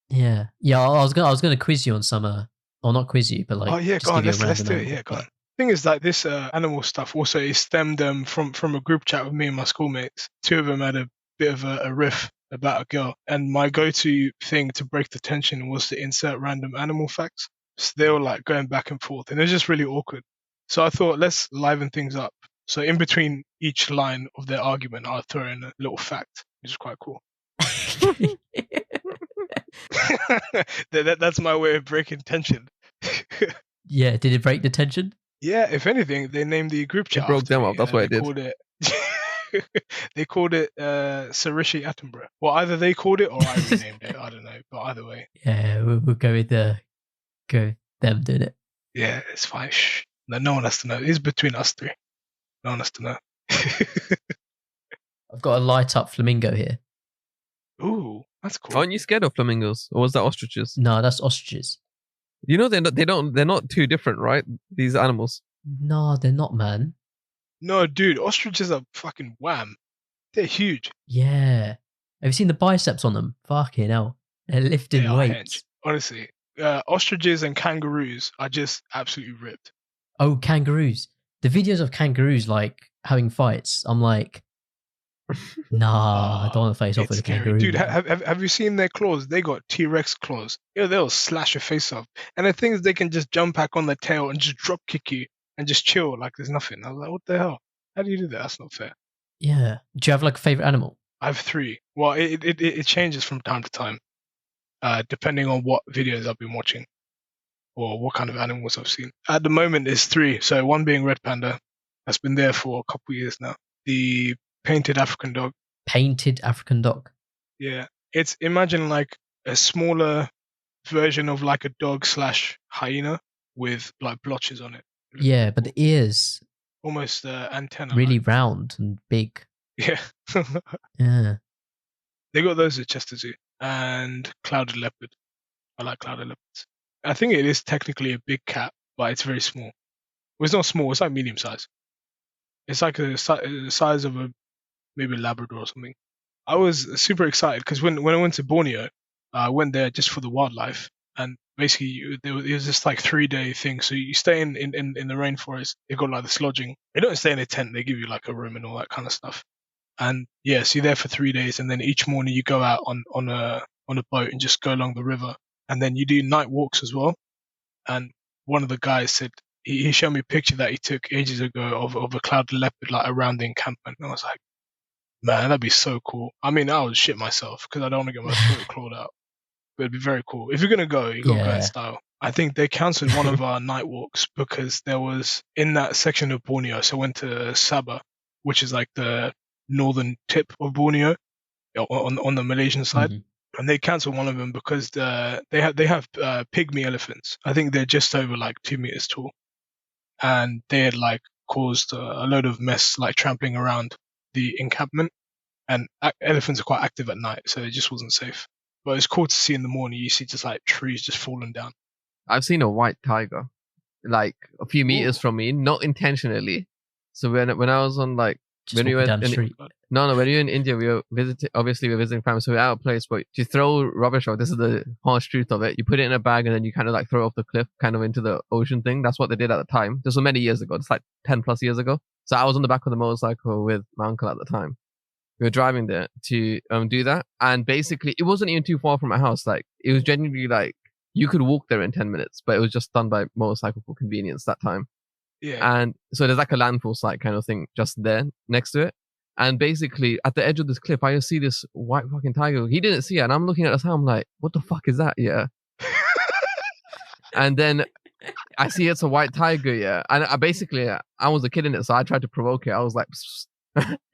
Yeah. I was gonna quiz you on some, or not quiz you, but like. Oh yeah, just go on. give you a Let's do random it. animal, Yeah, go but- on. Thing is, like this animal stuff also is stemmed from a group chat with me and my schoolmates. Two of them had a bit of a riff about a girl, and my go-to thing to break the tension was to insert random animal facts. So they were like going back and forth, and it was just really awkward. So I thought, let's liven things up. So in between each line of their argument, I'll throw in a little fact, which is quite cool. That's my way of breaking tension. Yeah, did it break the tension? Yeah, if anything, they named the group chat. It broke after them me. up. That's what it They did. called it. They called it Sir Rishi Attenborough. Well, either they called it or I renamed it. I don't know, but either way, Yeah, we'll go with them doing it. yeah, it's fine. Shh. No one has to know. It's between us three. No one has to know. I've got a light up flamingo here. Ooh, that's cool. Aren't you scared of flamingos, or was that ostriches? No, that's ostriches. They're not too different, right? These animals. No, they're not, man. No, dude, ostriches are fucking wham. They're huge. Yeah. Have you seen the biceps on them? Fucking hell. They're lifting They are weights. hench. Honestly, ostriches and kangaroos are just absolutely ripped. Oh, kangaroos. The videos of kangaroos like having fights, I'm like, nah, I don't want to face off It's with a scary. kangaroo. Dude, man. have you seen their claws? They got T-Rex claws. Yeah, they'll slash your face off. And the thing is, they can just jump back on the tail and just drop kick you and just chill like there's nothing. I was like, what the hell? How do you do that? That's not fair. Yeah. Do you have like a favorite animal? I have 3. Well, it changes from time to time, depending on what videos I've been watching or what kind of animals I've seen. At the moment, it's 3. So one being red panda, that's been there for a couple of years now. The painted African dog. Painted African dog. Yeah, it's imagine like a smaller version of like a dog / hyena with like blotches on it. Yeah, but the ears Almost antenna. really like. round and big. Yeah. Yeah. They got those at Chester Zoo and clouded leopard. I like clouded leopards. I think it is technically a big cat, but it's very small. Well, it's not small. It's like medium size. It's like the size of a maybe Labrador or something. I was super excited because when I went to Borneo, I went there just for the wildlife, and basically it was just like 3-day thing. So you stay in the rainforest. They've got like this lodging. They don't stay in a tent. They give you like a room and all that kind of stuff. And yeah, so you're there for 3 days, and then each morning you go out on a boat and just go along the river, and then you do night walks as well. And one of the guys said he showed me a picture that he took ages ago of a cloud leopard like around the encampment, and I was like, man, that'd be so cool. I mean, I would shit myself because I don't want to get my throat clawed out, but it'd be very cool. If you're gonna go, you gotta go in Yeah. style. I think they cancelled one of our night walks because there was in that section of Borneo. So I went to Sabah, which is like the northern tip of Borneo on the Malaysian side, Mhm. and they cancelled one of them because they have pygmy elephants. I think they're just over like 2 meters tall, and they had like caused a load of mess, like trampling around the encampment. And elephants are quite active at night, so it just wasn't safe. But it's cool to see in the morning. You see just like trees just falling down. I've seen a white tiger, like a few meters Ooh. from me, not intentionally. So when I was on like Just when we walking went down the street. no, when we were in India, we were visiting. Obviously, we were visiting family, so we we're out of place. But to throw rubbish off, this is the harsh truth of it. You put it in a bag and then you kind of like throw it off the cliff, kind of into the ocean thing. That's what they did at the time. This was many years ago. It's like 10+ years ago. So I was on the back of the motorcycle with my uncle at the time. We were driving there to do that, and basically, it wasn't even too far from my house. Like it was genuinely like you could walk there in 10 minutes, but it was just done by motorcycle for convenience that time. Yeah. And so there's like a landfill site kind of thing just there next to it. And basically, at the edge of this cliff, I just see this white fucking tiger. He didn't see it, and I'm looking at the sound. I'm like, what the fuck is that? Yeah. And then I see it's a white tiger. Yeah. And I was a kid in it, so I tried to provoke it. I was like,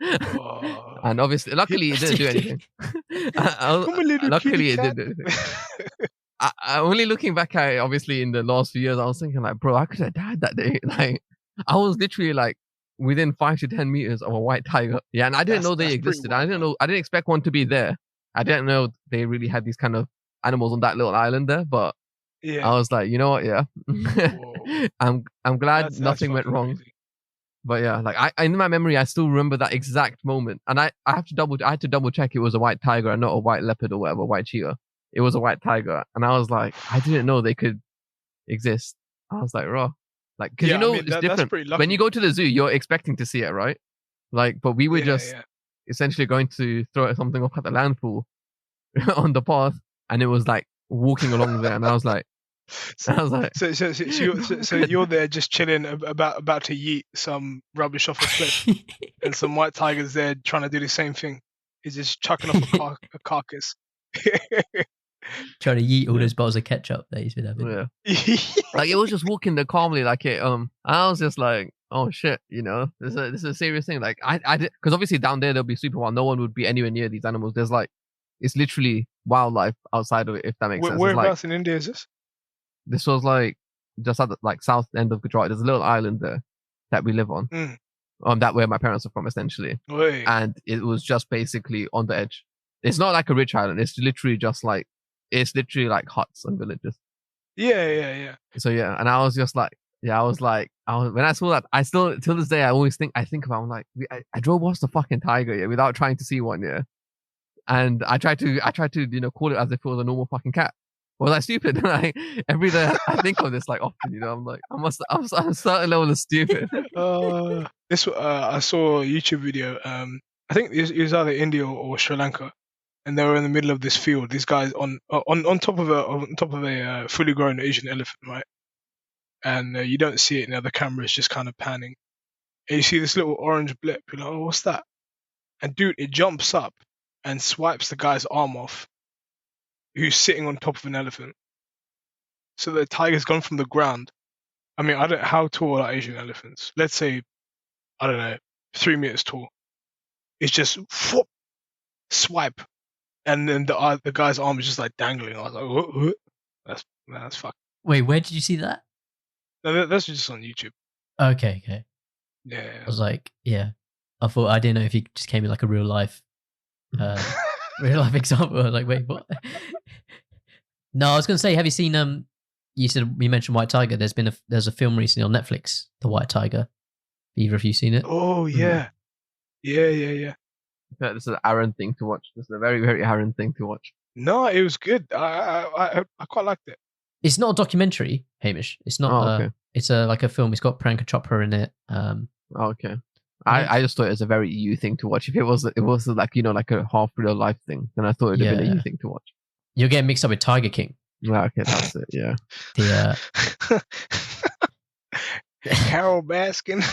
Oh. and obviously, luckily, it didn't do anything. Come a little Luckily, kitty it cat. didn't do anything. I only looking back at it, obviously, in the last few years, I was thinking like, bro, I could have died that day. Like, I was literally like within 5 to 10 meters of a white tiger. Yeah, and I didn't know they That's pretty existed. I wild, didn't man. know. I didn't expect one to be there. I didn't know they really had these kind of animals on that little island there. But Yeah. I was like, you know what? Yeah, Whoa. I'm glad That's nothing went fucking wrong. crazy. But yeah, like I in my memory, I still remember that exact moment, and I had to double check it was a white tiger and not a white leopard or whatever, white cheetah. It was a white tiger, and I was like, I didn't know they could exist. I was like, raw, like because Yeah, you know I mean, it's that's different pretty lucky. when you go to the zoo. You're expecting to see it, right? Like, but we were Yeah, just yeah. essentially going to throw something off at the landfill on the path, and it was like walking along there, and I was like, So so you're there just chilling, about to yeet some rubbish off a cliff, and some white tiger's there trying to do the same thing. He's just chucking off a carcass. Trying to yeet all Yeah. those bottles of ketchup that he's been having. yeah. Like it was just walking there calmly, like it. I was just like, oh shit, you know, this is a serious thing. Like I did, because obviously down there there'll be super wild. No one would be anywhere near these animals. There's like, it's literally wildlife outside of it, if that makes sense. It's like, Whereabouts in India is this? this was like just at the like south end of Gujarat. There's a little island there that we live on. Mm. That where my parents are from, essentially. Oi. And it was just basically on the edge. It's not like a rich island. It's literally like huts and villages. Yeah. So yeah, and I was just like, when I saw that, I still till this day I think about, I'm like, I drove past the fucking tiger, yeah, without trying to see one, yeah. And I tried to call it as if it was a normal fucking cat. Was I stupid? Like every day I think of this like often, you know. I'm like, I'm a certain level of stupid. I saw a YouTube video. I think it was either India or Sri Lanka, and they were in the middle of this field. These guys on top of a fully grown Asian elephant, right? And you don't see it now. The camera is just kind of panning, and you see this little orange blip. You're like, oh, what's that? And dude, it jumps up and swipes the guy's arm off, who's sitting on top of an elephant. So the tiger's gone from the ground. I mean, I don't know how tall are Asian elephants. Let's say, I don't know, 3 meters tall. It's just whoop, swipe, and then the guy's arm is just like dangling. I was like, what? That's fuck. Wait, where did you see that? No, that's just on YouTube. Okay. Yeah. I was like, yeah. I didn't know if you just came in like a real life example. I was like, wait, what? No, I was going to say, have you seen you mentioned White Tiger. There's a film recently on Netflix, The White Tiger. Either of you seen it? Oh yeah. Yeah. Yeah, this is an Aaron thing to watch. This is a very, very Aaron thing to watch. No, it was good. I quite liked it. It's not a documentary, Hamish. It's not. Oh, okay. It's like a film. It's got Priyanka Chopra in it. Okay. I just thought it was a very EU thing to watch. If it was like, you know, like a half real life thing, then I thought it'd have been a EU thing to watch. You're getting mixed up with Tiger King. Yeah, okay, that's it. Yeah. The Carol Baskin.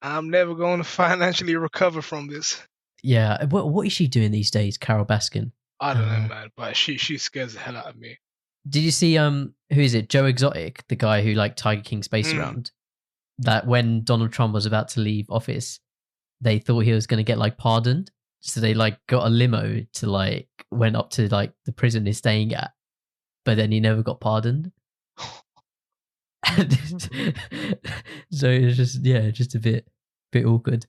I'm never going to financially recover from this. yeah. What is she doing these days, Carol Baskin? I don't know, man, but she scares the hell out of me. Did you see who is it? Joe Exotic, the guy who like Tiger King Space Around. That when Donald Trump was about to leave office, they thought he was going to get like pardoned, so they like got a limo to like went up to like the prison he's staying at, but then he never got pardoned. So it's just a bit awkward.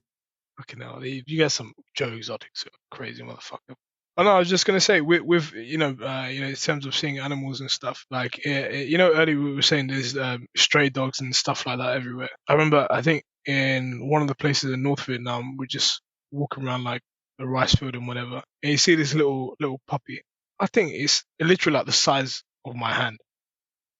Fucking hell, you got some Joe Exotics, crazy motherfucker. Oh no, I was just gonna say with you know in terms of seeing animals and stuff, like earlier we were saying there's stray dogs and stuff like that everywhere. I remember I think in one of the places in North Vietnam, we just walking around like a rice field and whatever, and you see this little puppy. I think it's literally like the size of my hand.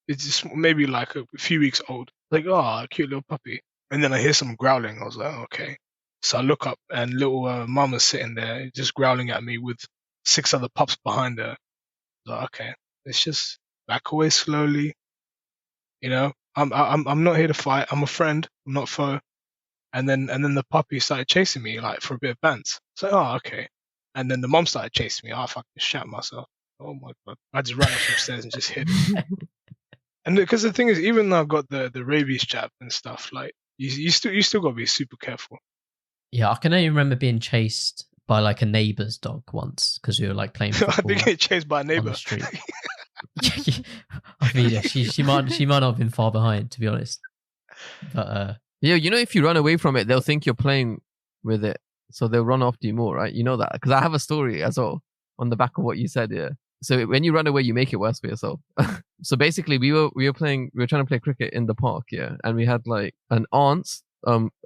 It's just maybe like a few weeks old. Like, oh, cute little puppy. And then I hear some growling. I was like, oh, okay. So I look up and little mama's sitting there just growling at me with 6 other pups behind her. I was like, okay, let's just back away slowly. You know, I'm not here to fight. I'm a friend. I'm not foe. And then the puppy started chasing me like for a bit of bants. So oh, okay. And then the mom started chasing me. I fucking shat myself. Oh my god! I just ran up some stairs and just hid. And because the thing is, even though I've got the rabies jab and stuff, like you still got to be super careful. Yeah, I can only remember being chased by like a neighbour's dog once because we were like playing football. I think get chased by a neighbour on the street. I mean, yeah, she might not have been far behind, to be honest. But yeah, you know, if you run away from it, they'll think you're playing with it, so they'll run after you more, right? You know that because I have a story as well on the back of what you said. Yeah. So when you run away, you make it worse for yourself. So basically, we were trying to play cricket in the park, yeah, and we had like an aunt,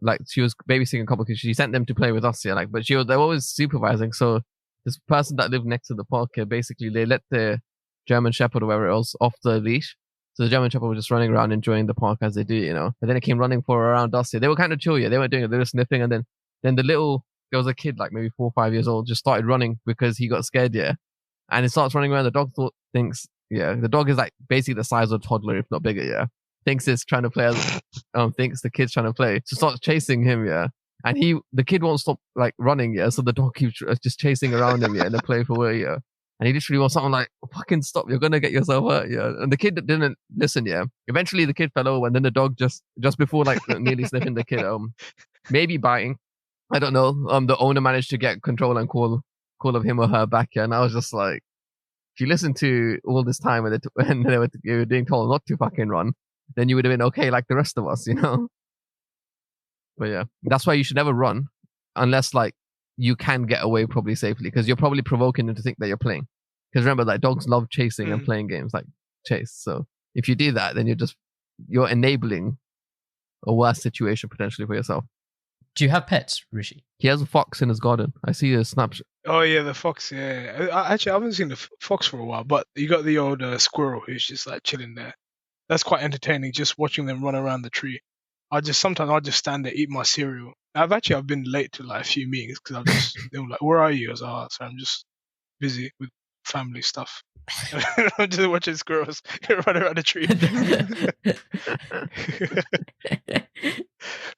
like she was babysitting a couple because she sent them to play with us, yeah, like, but they were always supervising. So this person that lived next to the park, yeah, basically they let their German Shepherd or whatever else off the leash. So the German Shepherd was just running around enjoying the park as they do, you know. And then it came running for around us. Yeah, they were kind of chill, yeah. They weren't doing it. They were sniffing, and then there was a kid like maybe 4 or 5 years old, just started running because he got scared, yeah. And it starts running around. The dog thinks, yeah, the dog is like basically the size of a toddler, if not bigger, yeah. Thinks it's trying to play, thinks the kid's trying to play. So starts chasing him, yeah. And the kid won't stop like running, yeah. So the dog keeps just chasing around him, yeah, in a playful way, yeah. And he literally wants something like, fucking stop, you're gonna get yourself hurt, yeah. And the kid didn't listen, yeah. Eventually the kid fell over, and then the dog just before like nearly sniffing the kid, maybe biting, I don't know. The owner managed to get control and call of him or her back, yeah. And I was just like, if you listened to all this time when they were being told not to fucking run, then you would have been okay like the rest of us, you know. But yeah, that's why you should never run unless like you can get away probably safely, because you're probably provoking them to think that you're playing. Because remember, like dogs love chasing and playing games like chase. So if you do that, then you're enabling a worse situation potentially for yourself. Do you have pets, Rishi? He has a fox in his garden. I see a snapshot. Oh yeah, the fox. Yeah, I haven't seen the fox for a while, but you got the old squirrel who's just like chilling there. That's quite entertaining, just watching them run around the tree. Sometimes I'll just stand there, eat my cereal. I've been late to like a few meetings because they were like, "Where are you?" I was like, "Oh, sorry, I'm just busy with family stuff." I'm just watching squirrels run around the tree.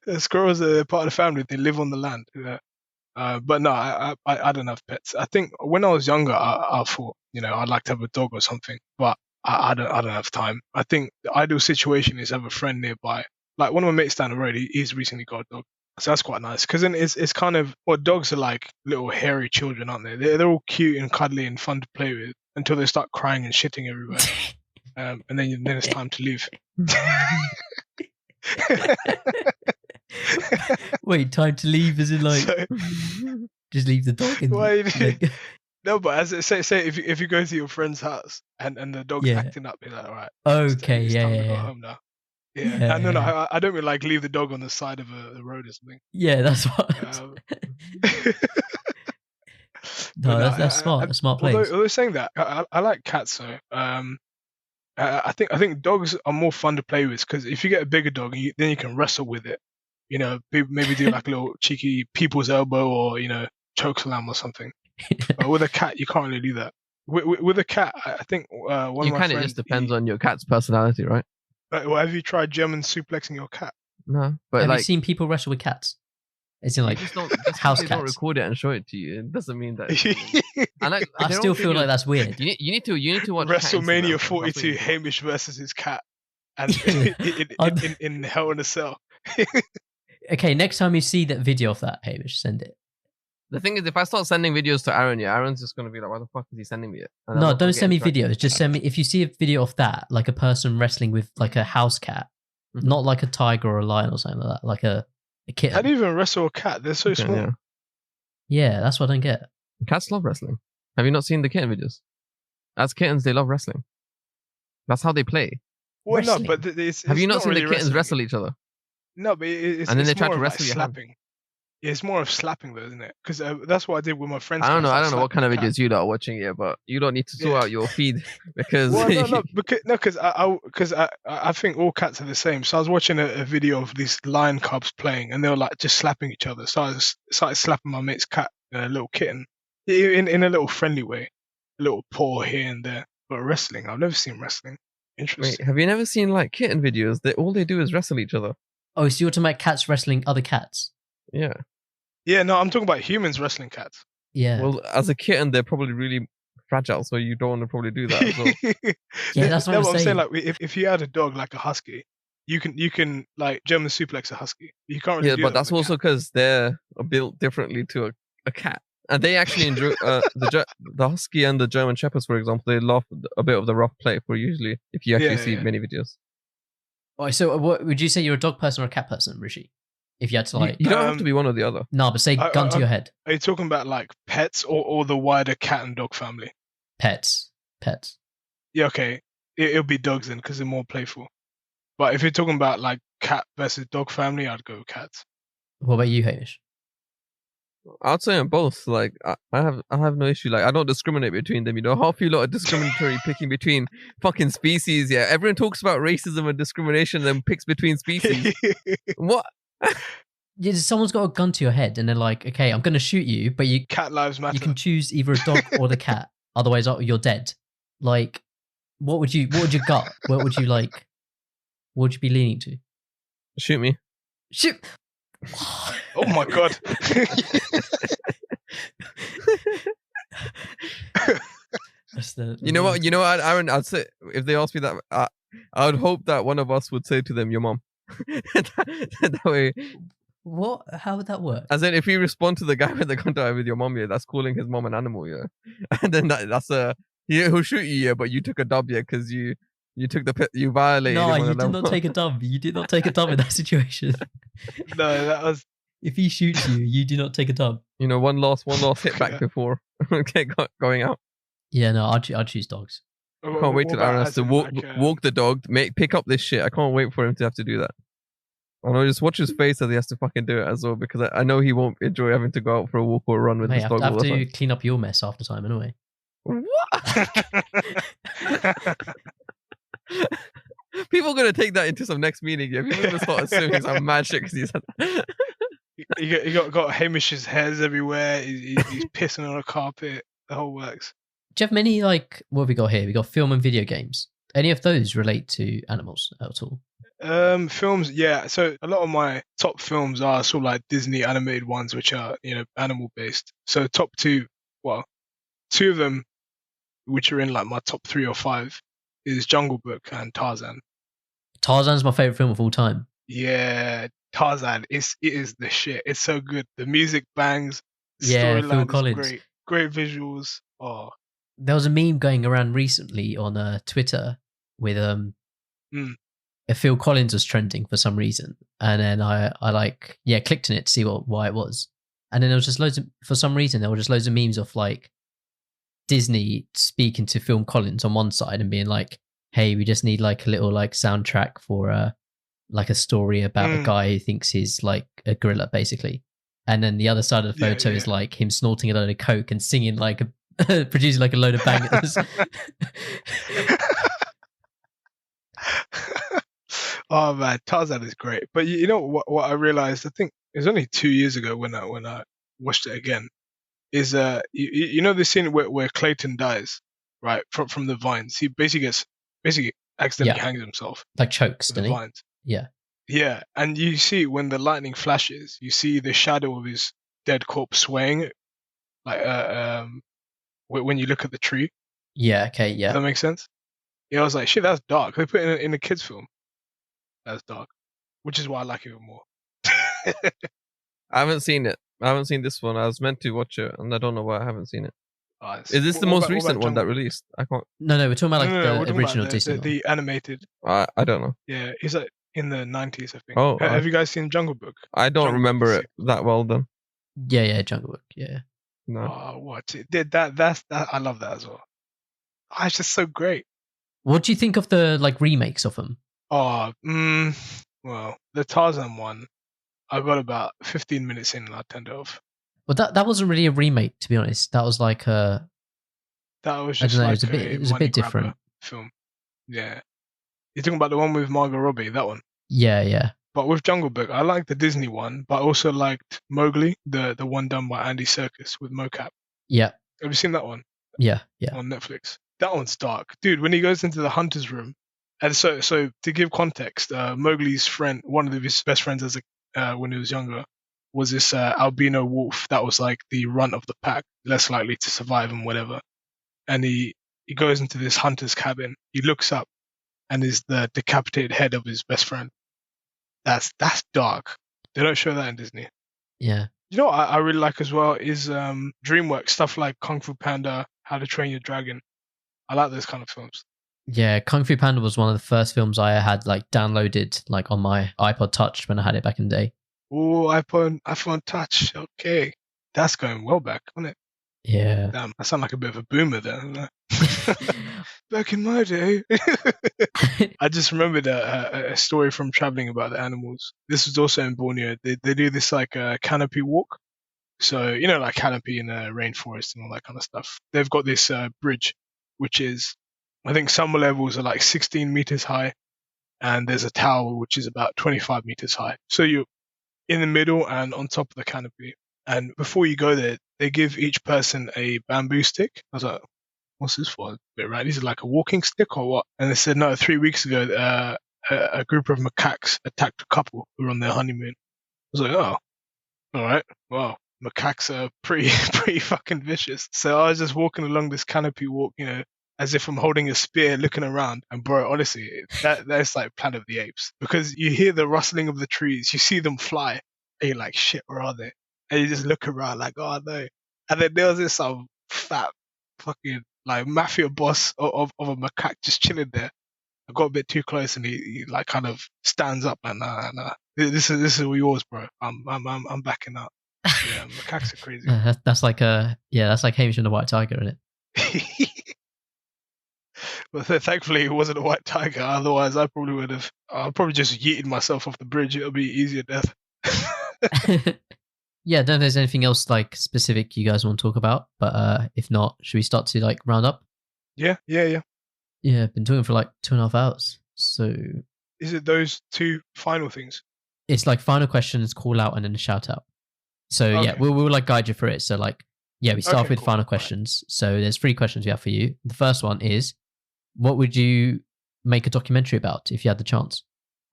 The squirrels are part of the family. They live on the land. Yeah. But no, I don't have pets. I think when I was younger, I thought, I'd like to have a dog or something, but I don't have time. I think the ideal situation is have a friend nearby. Like one of my mates down the road, he's recently got a dog. So that's quite nice. Because then it's kind of, dogs are like little hairy children, aren't they? They're all cute and cuddly and fun to play with until they start crying and shitting everywhere. And then it's time to leave. Wait, time to leave is it like just leave the dog in No, but as I say if you go to your friend's house and the dog's acting up, you're like, all right, okay, it's time to go home now. Yeah. No, I don't mean like leave the dog on the side of the road or something. Yeah, that's what No, that's smart. That's smart plays. Although saying that, I like cats though. I think dogs are more fun to play with because if you get a bigger dog, then you can wrestle with it. You know, maybe do like a little cheeky people's elbow or choke slam or something. But with a cat, you can't really do that. With a cat, I think one of my friends. It just depends on your cat's personality, right? Well, have you tried German suplexing your cat? No, but have you seen people wrestle with cats? It's in like just house cats. Don't record it and show it to you. It doesn't mean that. I still feel like that's weird. You need to watch WrestleMania 42, Hamish versus his cat, and in Hell in a Cell. Okay, next time you see that video of that, Hamish, send it. The thing is, if I start sending videos to Aaron, Aaron's just gonna be like, "Why the fuck is he sending me it?" No, don't send me videos. Just send me if you see a video of that, like a person wrestling with like a house cat, not like a tiger or a lion or something like that, like a kitten. How do you even wrestle a cat? They're so small. Yeah, that's what I don't get. Cats love wrestling. Have you not seen the kitten videos? As kittens, they love wrestling. That's how they play. Well, no, but have you not seen the kittens wrestle each other? No, but it's and then they it's try more to of wrestle like your slapping. hand. Yeah, it's more of slapping though, isn't it? Because that's what I did with my friends. I don't know what kind of videos you lot are watching here, but you don't need to sort out your feed because. Well, because I think all cats are the same. So I was watching a video of these lion cubs playing, and they were like just slapping each other. So I started slapping my mate's cat, a little kitten, in a little friendly way, a little paw here and there. But wrestling, I've never seen wrestling. Interesting. Wait, have you never seen like kitten videos? All they do is wrestle each other. Oh, so you're talking about cats wrestling other cats? Yeah. Yeah, no, I'm talking about humans wrestling cats. Yeah. Well, as a kitten, they're probably really fragile, so you don't want to probably do that as well. Yeah, that's what I'm saying. Like, if you had a dog like a husky, you can like German suplex a husky. You can't really do but that's also because they're built differently to a cat. And they actually enjoy the husky and the German shepherds, for example. They love a bit of the rough play. For usually, if you actually see many videos. Oh, so what would you say? You're a dog person or a cat person, Rishi? If you had to like, you don't have to be one or the other. No, but say gun to your head. Are you talking about like pets or the wider cat and dog family? Pets. Yeah, okay. It'll be dogs then because they're more playful. But if you're talking about like cat versus dog family, I'd go with cats. What about you, Hamish? I'd say on both. Like I have no issue. Like I don't discriminate between them. Half you lot are discriminatory picking between fucking species. Yeah, everyone talks about racism and discrimination, and picks between species. What? Yeah, someone's got a gun to your head, and they're like, "Okay, I'm going to shoot you, but you cat lives matter. You can choose either a dog or the cat. Otherwise, you're dead." Like, what would you gut? What would you like? What would you be leaning to? Shoot me. Shoot. Oh my god. You know what, Aaron, I'd say if they asked me that, I would hope that one of us would say to them, "Your mom." That way. What? How would that work? As in, if you respond to the guy with the contact with your mom, yeah, that's calling his mom an animal, yeah. And then he'll shoot you, yeah, but you took a dub, yeah, because you took you violated. No, you did not take a dub. You did not take a dub in that situation. No, that was. If he shoots you, you do not take a dub. One last hit back before going out. Yeah, no, I'd choose dogs. I can't wait till Aaron has to walk the dog, pick up this shit. I can't wait for him to have to do that. I know, just watch his face as he has to fucking do it as well, because I know he won't enjoy having to go out for a walk or a run with his dog. I have to clean up your mess after time anyway. What? People are going to take that into some next meeting. Yeah, people are going to start assuming some mad shit because he's had... You got Hamish's hairs everywhere. He's pissing on a carpet. The whole works. Do you have many, like, what have we got here? We got film and video games. Any of those relate to animals at all? Films, yeah. So a lot of my top films are sort of like Disney animated ones, which are animal based. So top two of them, which are in like my top 3 or 5, is Jungle Book and Tarzan. Tarzan's my favorite film of all time. Yeah, Tarzan it is the shit. It's so good. The music bangs. Yeah, Phil Collins. Great visuals. Oh, there was a meme going around recently on Twitter with Phil Collins was trending for some reason, and then I clicked on it to see why it was, and then there was just loads of memes of like Disney speaking to Phil Collins on one side and being like, "Hey, we just need like a little like soundtrack for like a story about a guy who thinks he's like a gorilla, basically." and then the other side of the Yeah, photo yeah. is like him snorting a load of coke and singing like producing like a load of bangers. Oh man, Tarzan is great. But you know what I realized? I think it was only 2 years ago when I watched it again. Is you know the scene where Clayton dies, right? From the vines. He basically accidentally Yeah. hangs himself Like chokes, with the didn't he? vines. Yeah. Yeah, and you see when the lightning flashes, you see the shadow of his dead corpse swaying, like when you look at the tree. Yeah. Okay. Does Yeah. that make sense? Yeah, I was like, shit, that's dark. They put it in a kids' film. That's dark, which is why I like it even more. I haven't seen it. I haven't seen this one. I was meant to watch it, and I don't know why I haven't seen it. Nice. Is this the What most about recent one that Jungle Book? released? I can't. No, we're talking about like No, the we're talking original about Disney one. the animated. I don't know. Yeah, it's like in the 90s, I think. Oh, Have you guys seen Jungle Book? I don't Jungle Book remember is it that well. Then Yeah. Jungle Book. Yeah. no. Oh, what? That's I love that as well. Oh, it's just so great. What do you think of the like remakes of them? Oh, well, the Tarzan one, I got about 15 minutes in and I turned it off. Well, that wasn't really a remake, to be honest. That was like a. That was I just don't know. like It was a money bit grabber different. film. Yeah. You're talking about the one with Margot Robbie, that one. Yeah. Yeah. But with Jungle Book, I liked the Disney one, but I also liked Mowgli, the one done by Andy Serkis with mocap. Yeah. Have you seen that one Yeah. Yeah. on Netflix? That one's dark, dude. When he goes into the hunter's room, and so to give context, Mowgli's friend, one of his best friends as when he was younger, was this albino wolf that was like the runt of the pack, less likely to survive and whatever. And he goes into this hunter's cabin. He looks up, and is the decapitated head of his best friend. That's dark. They don't show that in Disney. Yeah. You know what I really like as well is DreamWorks stuff like Kung Fu Panda, How to Train Your Dragon. I like those kind of films. Yeah, Kung Fu Panda was one of the first films I had like downloaded like on my iPod Touch when I had it back in the day. Oh, iPhone Touch. Okay, that's going well back, isn't it? Yeah. Damn, I sound like a bit of a boomer there. Back in my day. I just remembered a story from traveling about the animals. This was also in Borneo. They do this like canopy walk. So, you know, like canopy in a rainforest and all that kind of stuff. They've got this bridge, which is, I think some levels are like 16 meters high, and there's a tower which is about 25 meters high. So you're in the middle and on top of the canopy. And before you go there, they give each person a bamboo stick. I was like, what's this for? A bit right. Is it like a walking stick or what? And they said, no, 3 weeks ago, a group of macaques attacked a couple who were on their honeymoon. I was like, oh, all right. Wow. Macaques are pretty fucking vicious. So I was just walking along this canopy walk, you know, as if I'm holding a spear, looking around. And bro, honestly, that's like Planet of the Apes, because you hear the rustling of the trees, you see them fly, and you're like, shit, where are they? And you just look around like, oh no. And then there was this fat fucking like mafia boss of a macaque just chilling there. I got a bit too close, and he like kind of stands up like, nah. This is all yours, bro. I'm backing up. Yeah, macaques are crazy. That's like Hamish and the White Tiger, isn't it? But thankfully it wasn't a white tiger. Otherwise, I'd probably just yeeted myself off the bridge. It'll be easier death. Yeah, I don't know if there's anything else like specific you guys want to talk about, but if not, should we start to like round up? Yeah. Yeah, I've been talking for like 2.5 hours. So Is it those two final things? it's like final questions, call out, and then a shout out. So yeah, Okay. we'll like guide you through it. So like, yeah, we start Okay, with cool. final Right. questions. So there's 3 questions we have for you. The first one is, what would you make a documentary about if you had the chance?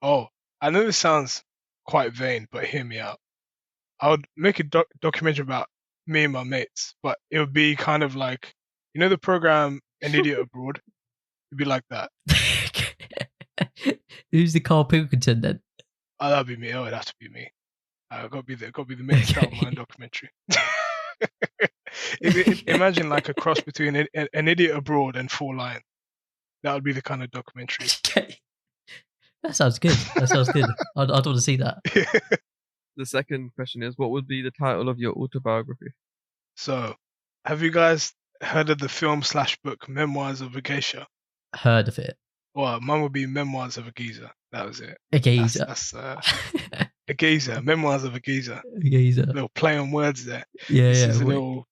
Oh, I know this sounds quite vain, but hear me out. I would make a documentary about me and my mates, but it would be kind of like, you know, the program An Idiot Abroad? It'd be like that. Who's the Carl Pilkington then? Oh, that'd be me. Oh, it'd have to be me. Got to be the main star of my own documentary. Imagine like a cross between An Idiot Abroad and 4 Lions. That would be the kind of documentary. Okay. That sounds good. I'd want to see that. The second question is, what would be the title of your autobiography? So, have you guys heard of the film/book Memoirs of a Geisha? Heard of it. Well, mine would be Memoirs of a Geezer. That was it. A geezer. That's A geezer, memoirs of a geezer. Geezer. Little play on words there. Yeah, This yeah. is a wait. little,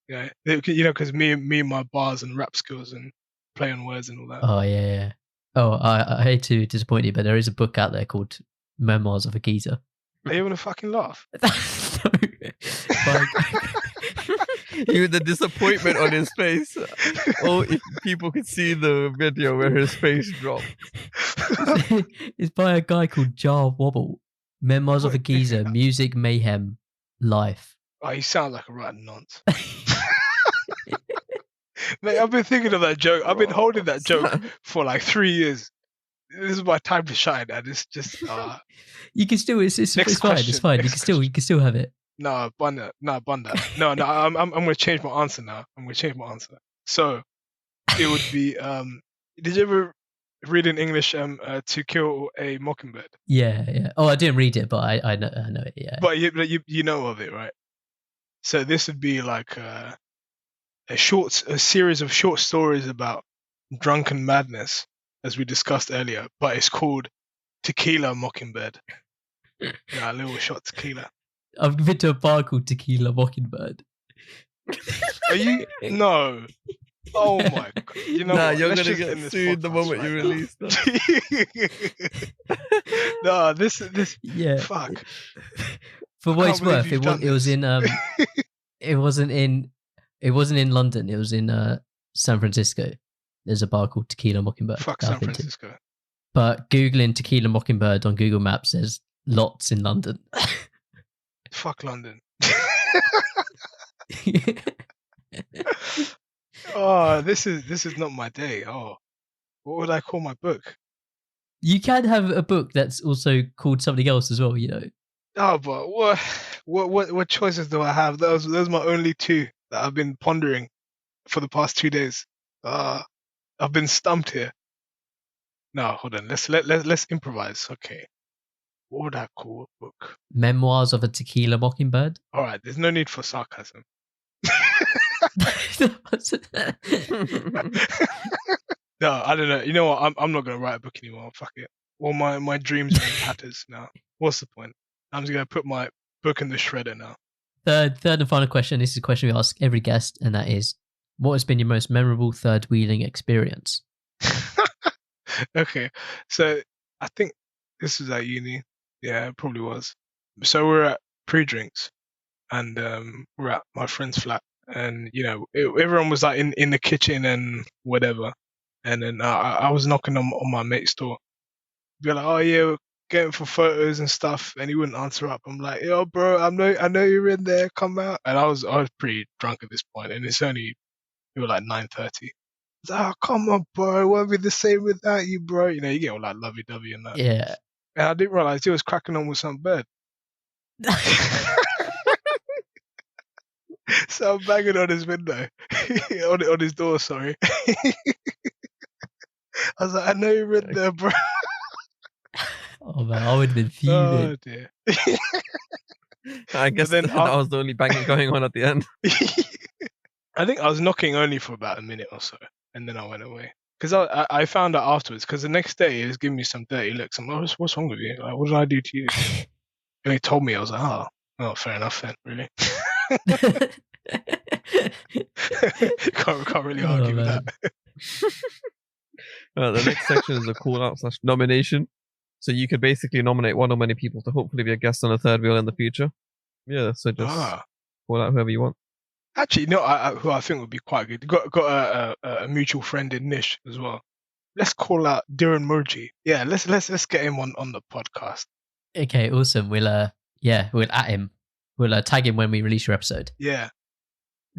because me and my bars and rap skills and play on words and all that. Oh yeah, yeah. Oh, I hate to disappoint you, but there is a book out there called Memoirs of a Geezer. Are you gonna fucking laugh? No. Even the disappointment on his face. Oh, if people could see the video where his face dropped. It's by a guy called Jar Wobble. Memoirs of a Geezer, Music, Mayhem, Life. Oh, you sound like a right nonce. Mate, I've been thinking of that joke. I've been holding that joke for like 3 years. This is my time to shine, and it's just. You can still. It's fine. question, It's fine. next You can still have it. No, bun that. No, I'm gonna change my answer now. I'm gonna change my answer. So it would be. Did you ever read in English? To Kill a Mockingbird. Yeah, yeah. Oh, I didn't read it, but I know it. Yeah. But you know of it, right? So this would be like a series of short stories about drunken madness, as we discussed earlier. But it's called Tequila Mockingbird. Yeah, a little shot tequila. I've been to a bar called Tequila Mockingbird. Are you? No. Oh my god! You know, Nah, what? you're Let's gonna just end get this sued the podcast moment right you now. release that. No, this. Yeah. Fuck. For what it's can't believe worth, you've done it was this. in it wasn't in London. It was in San Francisco. There's a bar called Tequila Mockingbird. Fuck that I've San been to. Francisco. But googling Tequila Mockingbird on Google Maps, there's lots in London. Fuck London. Oh, this is not my day. Oh, what would I call my book? You can have a book that's also called something else as well, you know. Oh, but what choices do I have? Those are my only two that I've been pondering for the past 2 days. I've been stumped here. No, hold on. Let's improvise. Okay. What would I call a book? Memoirs of a Tequila Mockingbird. All right. There's no need for sarcasm. No, I don't know. You know what? I'm not gonna write a book anymore. Fuck it. All my dreams are in tatters now. What's the point? I'm just gonna put my book in the shredder now. Third and final question. This is a question we ask every guest, and that is, what has been your most memorable third wheeling experience? Okay, so I think this was at uni. Yeah, it probably was. So we're at pre-drinks, and we're at my friend's flat, and everyone was like in the kitchen and whatever, and then I was knocking on my mate's door. Be like, oh yeah, we're getting for photos and stuff, and he wouldn't answer up. I'm like, yo, bro, I know you're in there. Come out. And I was pretty drunk at this point, and it was like 9:30. Oh, come on, bro. It won't be the same without you, bro. You get all like lovey-dovey and that. Yeah. And I didn't realize he was cracking on with some bird. So I'm banging on his window, on his door, sorry. I was like, I know you're in there, bro. Oh man, I would have been Oh fuming. dear. I guess then that was the only banging going on at the end. I think I was knocking only for about a minute or so, and then I went away. Because I found out afterwards, because the next day he was giving me some dirty looks. I'm like, what's wrong with you? Like, what did I do to you? And he told me, I was like, oh, fair enough then, really. can't really argue with that. The next section is a call out / nomination. So you could basically nominate one or many people to hopefully be a guest on a third wheel in the future. Yeah, so just call out whoever you want. Actually, who I think would be quite good. Got a mutual friend in Nish as well. Let's call out Diran Murji. Yeah, let's get him on the podcast. Okay, awesome. We'll at him. We'll tag him when we release your episode. Yeah.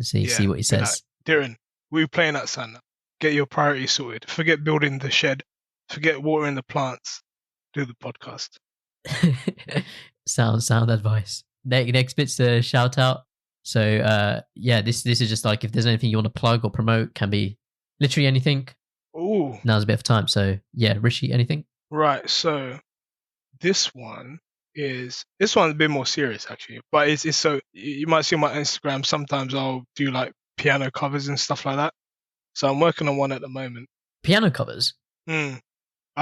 See what he says. Diran, we're playing that son. Get your priorities sorted. Forget building the shed. Forget watering the plants. Do the podcast. Sound advice. Next bit's the shout out. So this is just like if there's anything you want to plug or promote, can be literally anything. Ooh. Now's a bit of time. So yeah, Rishi, anything? Right. So this one's a bit more serious actually, but it's so you might see on my Instagram. Sometimes I'll do like piano covers and stuff like that. So I'm working on one at the moment. Piano covers. I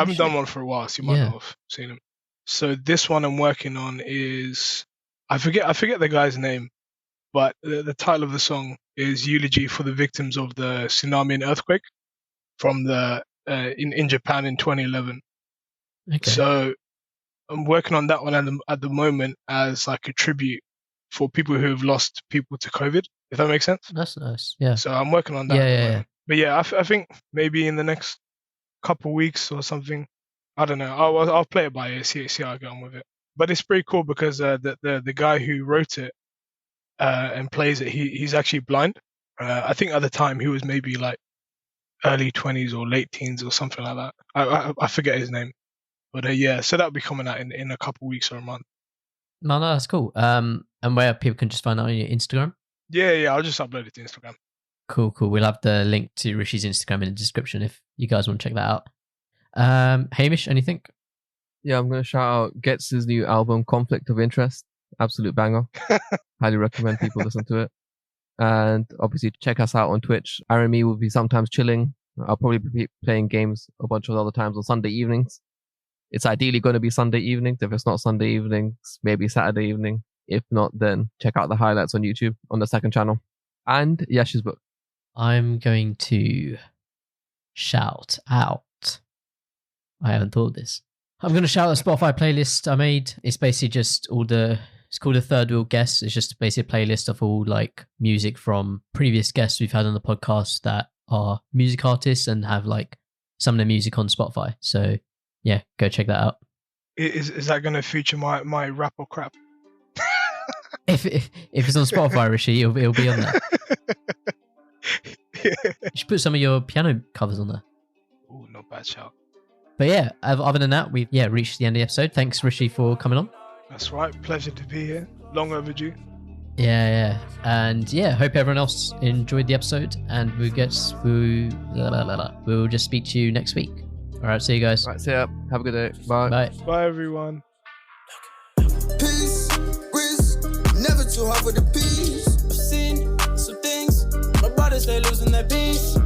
haven't done one for a while, so you might not have seen them. So this one I'm working on is I forget the guy's name, but the title of the song is Eulogy for the Victims of the Tsunami and Earthquake from the in Japan in 2011. Okay. So I'm working on that one at the moment as like a tribute for people who have lost people to COVID, if that makes sense. That's nice. Yeah. So I'm working on that. Yeah, at the yeah, moment. But yeah, I think maybe in the next couple weeks or something, I don't know. I'll play it by ear, see how I get on with it. But it's pretty cool because the guy who wrote it and plays it, he's actually blind. I think at the time he was maybe like early 20s or late teens or something like that. I forget his name. But yeah, so that'll be coming out in a couple weeks or a month. No, that's cool. And where people can just find out on your Instagram? Yeah, I'll just upload it to Instagram. Cool. We'll have the link to Rishi's Instagram in the description if you guys want to check that out. Hamish, anything? Yeah, I'm gonna shout out Gets' new album, Conflict of Interest. Absolute banger. Highly recommend people listen to it. And obviously check us out on Twitch. Aaron and me will be sometimes chilling. I'll probably be playing games a bunch of other times on Sunday evenings. It's ideally going to be Sunday evenings. If it's not Sunday evenings, maybe Saturday evening. If not, then check out the highlights on YouTube on the second channel. And Yash's book. I'm going to shout out. I haven't thought of this. I'm going to shout out a Spotify playlist I made. It's basically just it's called a Third Wheel Guess. It's just basically a playlist of all like music from previous guests we've had on the podcast that are music artists and have like some of their music on Spotify. So yeah, go check that out. Is that going to feature my rap or crap? If it's on Spotify, Rishi, it'll be on there. Yeah. You should put some of your piano covers on there. Oh, not bad shout. But yeah, other than that, we've reached the end of the episode. Thanks, Rishi, for coming on. That's right. Pleasure to be here. Long overdue. Yeah. And yeah, hope everyone else enjoyed the episode. And we'll just speak to you next week. All right, see you guys. All right, see ya. Have a good day. Bye. Bye. Bye, everyone. Peace, risk, never too hard for the peace. I've seen some things, my brothers, they losing their peace.